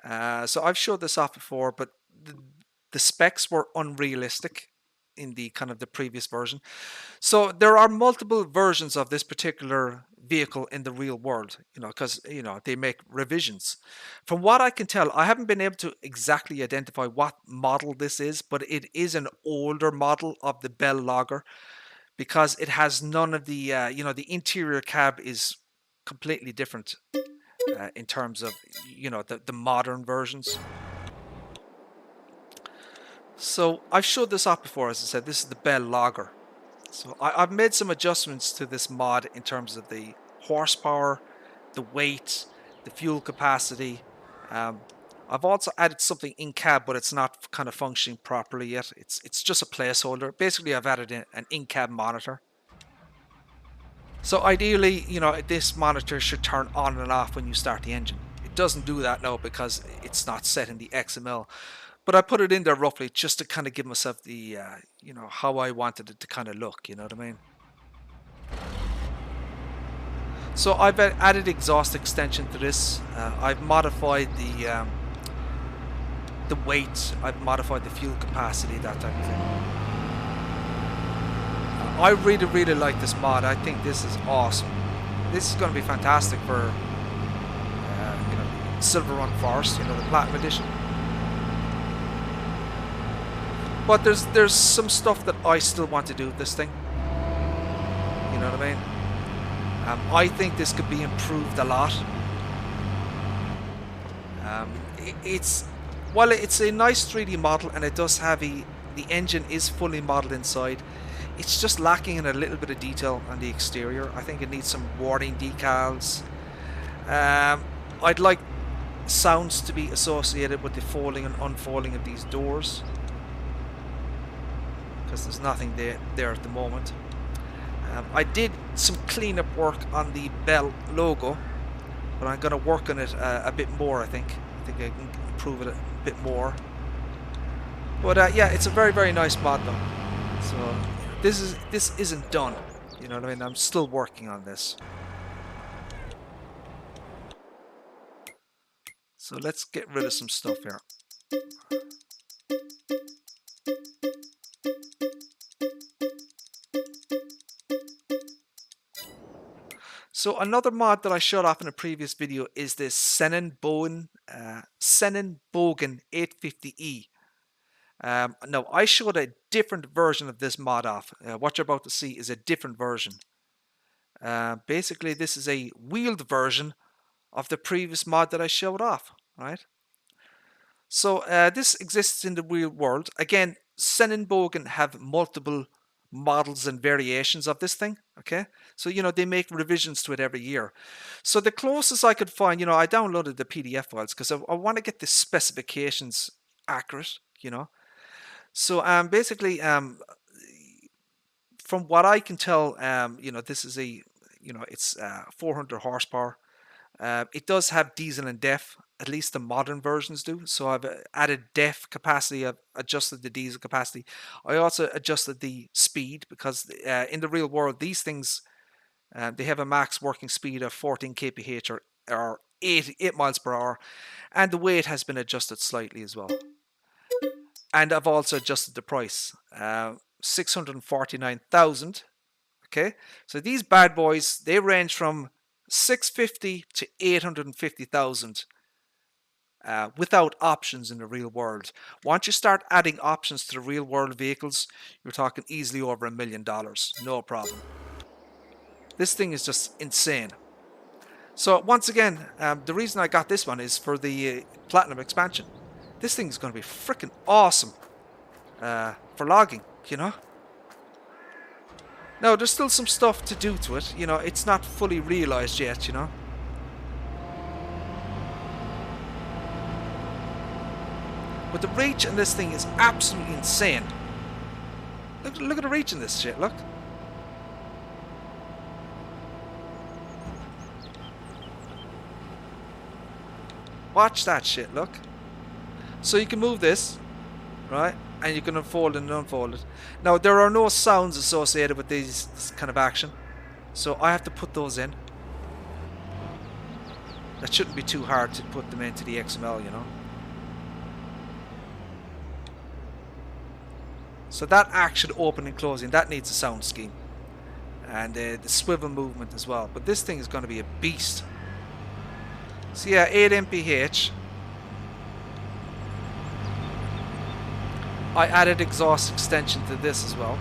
So I've showed this off before, but the specs were unrealistic in the kind of the previous version. So there are multiple versions of this particular vehicle in the real world, you know, because, you know, they make revisions. From what I can tell, I haven't been able to exactly identify what model this is, but it is an older model of the Bell Logger, because it has none of the, you know, the interior cab is completely different in terms of, you know, the modern versions. So I've showed this off before, as I said, this is the Bell Logger. So I've made some adjustments to this mod in terms of the horsepower, the weight, the fuel capacity. I've also added something in cab, but it's not kind of functioning properly yet. It's just a placeholder. Basically, I've added an in-cab monitor. So ideally, you know, this monitor should turn on and off when you start the engine. It doesn't do that now because it's not set in the XML. But I put it in there roughly just to kind of give myself the, you know, how I wanted it to kind of look, you know what I mean? So I've added exhaust extension to this. I've modified the weight. I've modified the fuel capacity, that type of thing. I really, really like this mod. I think this is awesome. This is going to be fantastic for, you know, Silver Run Forest, you know, the Platinum Edition. But there's some stuff that I still want to do with this thing. You know what I mean? I think this could be improved a lot. While it's a nice 3D model and it does have the engine is fully modeled inside, it's just lacking in a little bit of detail on the exterior. I think it needs some warning decals. I'd like sounds to be associated with the folding and unfolding of these doors, because there's nothing there at the moment. I did some cleanup work on the Bell logo, but I'm going to work on it a bit more. I think I can improve it a bit more. But yeah, it's a very, very nice mod though. So this isn't done. You know what I mean? I'm still working on this. So let's get rid of some stuff here. So another mod that I showed off in a previous video is this Senneborgen 850E. No, I showed a different version of this mod off. What you're about to see is a different version. Basically, this is a wheeled version of the previous mod that I showed off, right? So this exists in the real world. Again, Senneborgen have multiple models and variations of this thing. Okay, so you know they make revisions to it every year. So the closest I could find, you know, I downloaded the PDF files because I want to get the specifications accurate. You know, so basically from what I can tell, you know, this is a, you know, it's 400 horsepower. It does have diesel and DEF, at least the modern versions do. So I've added DEF capacity, I've adjusted the diesel capacity. I also adjusted the speed because in the real world, these things, they have a max working speed of 14 kph or 8 miles per hour. And the weight has been adjusted slightly as well. And I've also adjusted the price, 649,000. Okay, so these bad boys, they range from 650 to 850,000 without options in the real world. Once you start adding options to the real world vehicles, you're talking easily over $1 million, no problem. This thing is just insane. So once again, the reason I got this one is for the Platinum expansion. This thing is going to be freaking awesome for logging, you know. Now, there's still some stuff to do to it. You know, it's not fully realized yet, you know. But the reach in this thing is absolutely insane. Look at the reach in this shit, look. Watch that shit, look. So you can move this, right? And you can unfold and unfold it. Now, there are no sounds associated with this kind of action, so I have to put those in. That shouldn't be too hard to put them into the XML, you know. So that action opening and closing, that needs a sound scheme. And the swivel movement as well. But this thing is going to be a beast. So yeah, 8 mph. I added exhaust extension to this as well.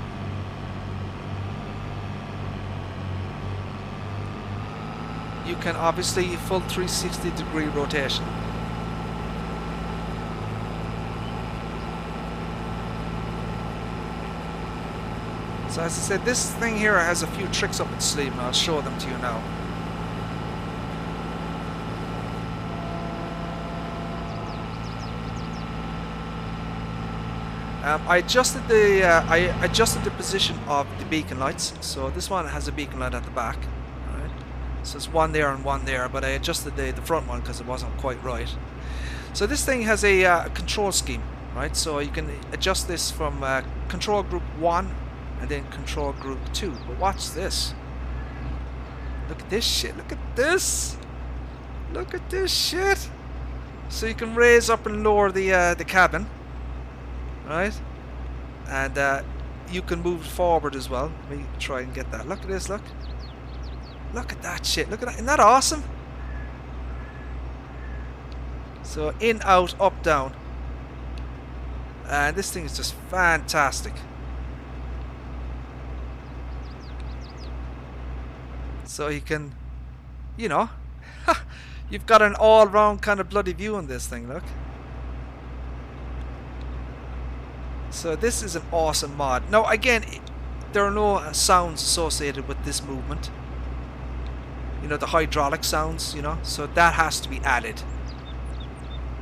You can obviously full 360-degree rotation. So as I said, this thing here has a few tricks up its sleeve, and I'll show them to you now. I adjusted the position of the beacon lights. So this one has a beacon light at the back. Right? So it's one there and one there, but I adjusted the front one because it wasn't quite right. So this thing has a control scheme, right? So you can adjust this from control group 1 and then control group 2. But watch this. Look at this shit. Look at this. Look at this shit. So you can raise up and lower the cabin. Right, and you can move forward as well. Let me try and get that. Look at this, look at that shit, look at that. Isn't that awesome? So in, out, up, down, and this thing is just fantastic. So you can, you know, you've got an all-round kind of bloody view on this thing, look. So this is an awesome mod. Now again, there are no sounds associated with this movement. You know, the hydraulic sounds, you know, so that has to be added.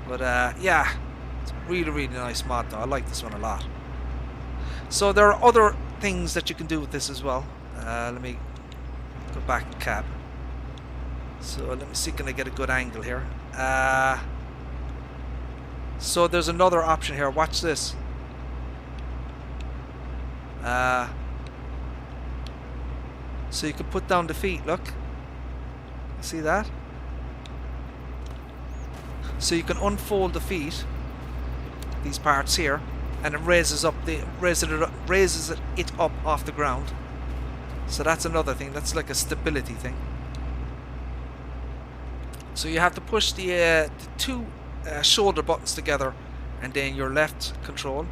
But yeah, it's a really, really nice mod though. I like this one a lot. So there are other things that you can do with this as well. Let me go back in cab. So let me see, can I get a good angle here? So there's another option here. Watch this. So you can put down the feet, look. You see that? So you can unfold the feet, these parts here, and it raises it up off the ground. So that's another thing. That's like a stability thing. So you have to push the two shoulder buttons together, and then your left control.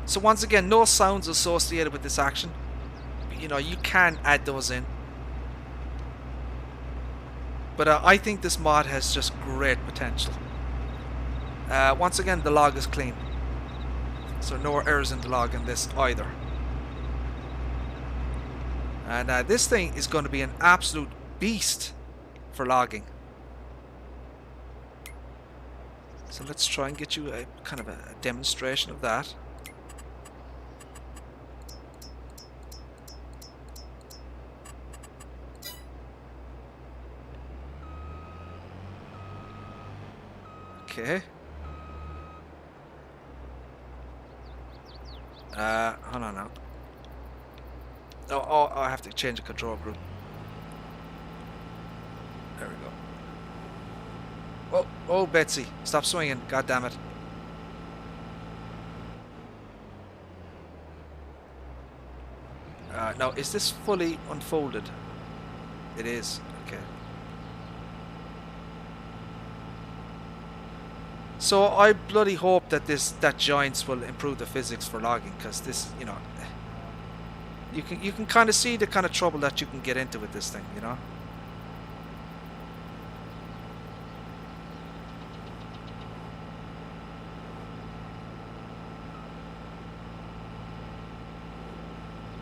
So once again, no sounds associated with this action. But, you know, you can add those in. But I think this mod has just great potential. Once again, the log is clean. So no errors in the log in this either. And this thing is going to be an absolute beast for logging. So let's try and get you a kind of a demonstration of that. Okay. Hold on now. Oh, I have to change the control group. There we go. Oh, Betsy, stop swinging. God damn it. Now, is this fully unfolded? It is. Okay. So I bloody hope that that joints will improve the physics for logging, because this, you know, you can kind of see the kind of trouble that you can get into with this thing, you know.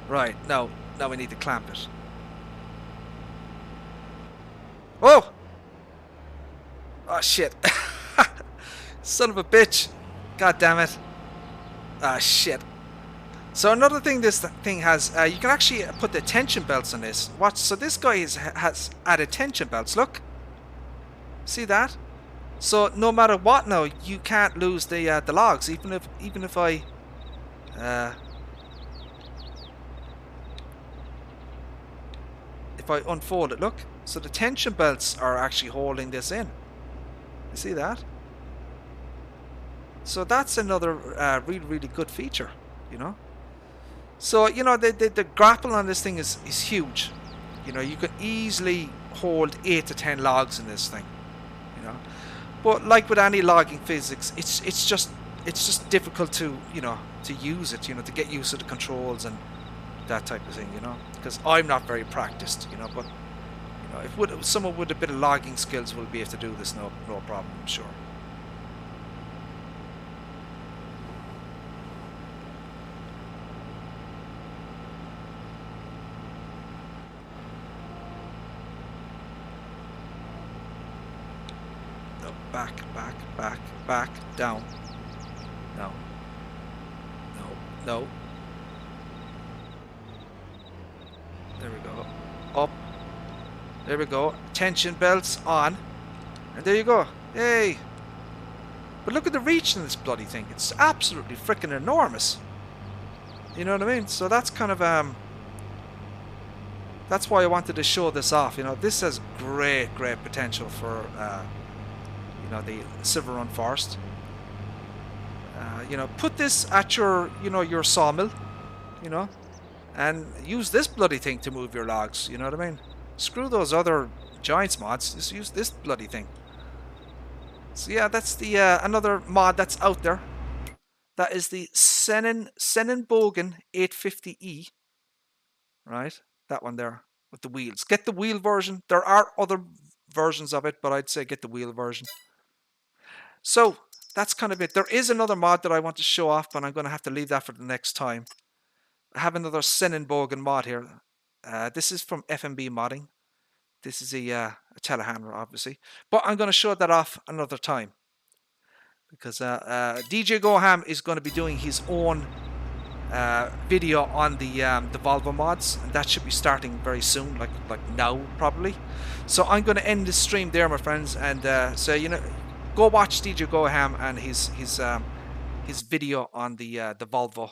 Right, now we need to clamp it. Oh! Oh shit. Son of a bitch. God damn it. Ah shit. So another thing this thing has, you can actually put the tension belts on this. Watch, so this guy has added tension belts, look. See that? So no matter what now, you can't lose the logs, even if I unfold it, look. So the tension belts are actually holding this in. You see that? So that's another really good feature, you know. So, you know, the grapple on this thing is huge. You know, you can easily hold 8 to 10 logs in this thing, you know. But like with any logging physics, it's just difficult to, you know, to use it, you know, to get used to the controls and that type of thing, you know. Because I'm not very practiced, you know, but you know, if someone with a bit of logging skills will be able to do this, no problem, I'm sure. Back, down. No. There we go. Up. There we go. Tension belts on. And there you go. Yay. But look at the reach in this bloody thing. It's absolutely freaking enormous. You know what I mean? So that's kind of that's why I wanted to show this off. You know, this has great potential for you know, the Silver Run Forest. You know, put this at your, you know, your sawmill, you know, and use this bloody thing to move your logs. You know what I mean? Screw those other Giants mods. Just use this bloody thing. So yeah, that's the another mod that's out there. That is the Senneborgen 850E. Right, that one there with the wheels. Get the wheel version. There are other versions of it, but I'd say get the wheel version. So that's kind of it. There is another mod that I want to show off, but I'm going to have to leave that for the next time. I have another Senneborgen mod here. This is from FMB modding. This is a telehandler, obviously, but I'm going to show that off another time, because DJ Goham is going to be doing his own video on the Volvo mods, and that should be starting very soon, like now probably. So I'm going to end this stream there, my friends, and so, you know, go watch DJ Goham and his video on the Volvo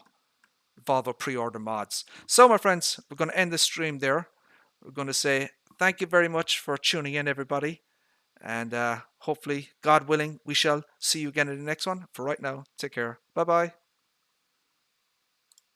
pre-order mods. So my friends, we're going to end the stream there. We're going to say thank you very much for tuning in, everybody, and hopefully, God willing, we shall see you again in the next one. For right now, take care. Bye bye.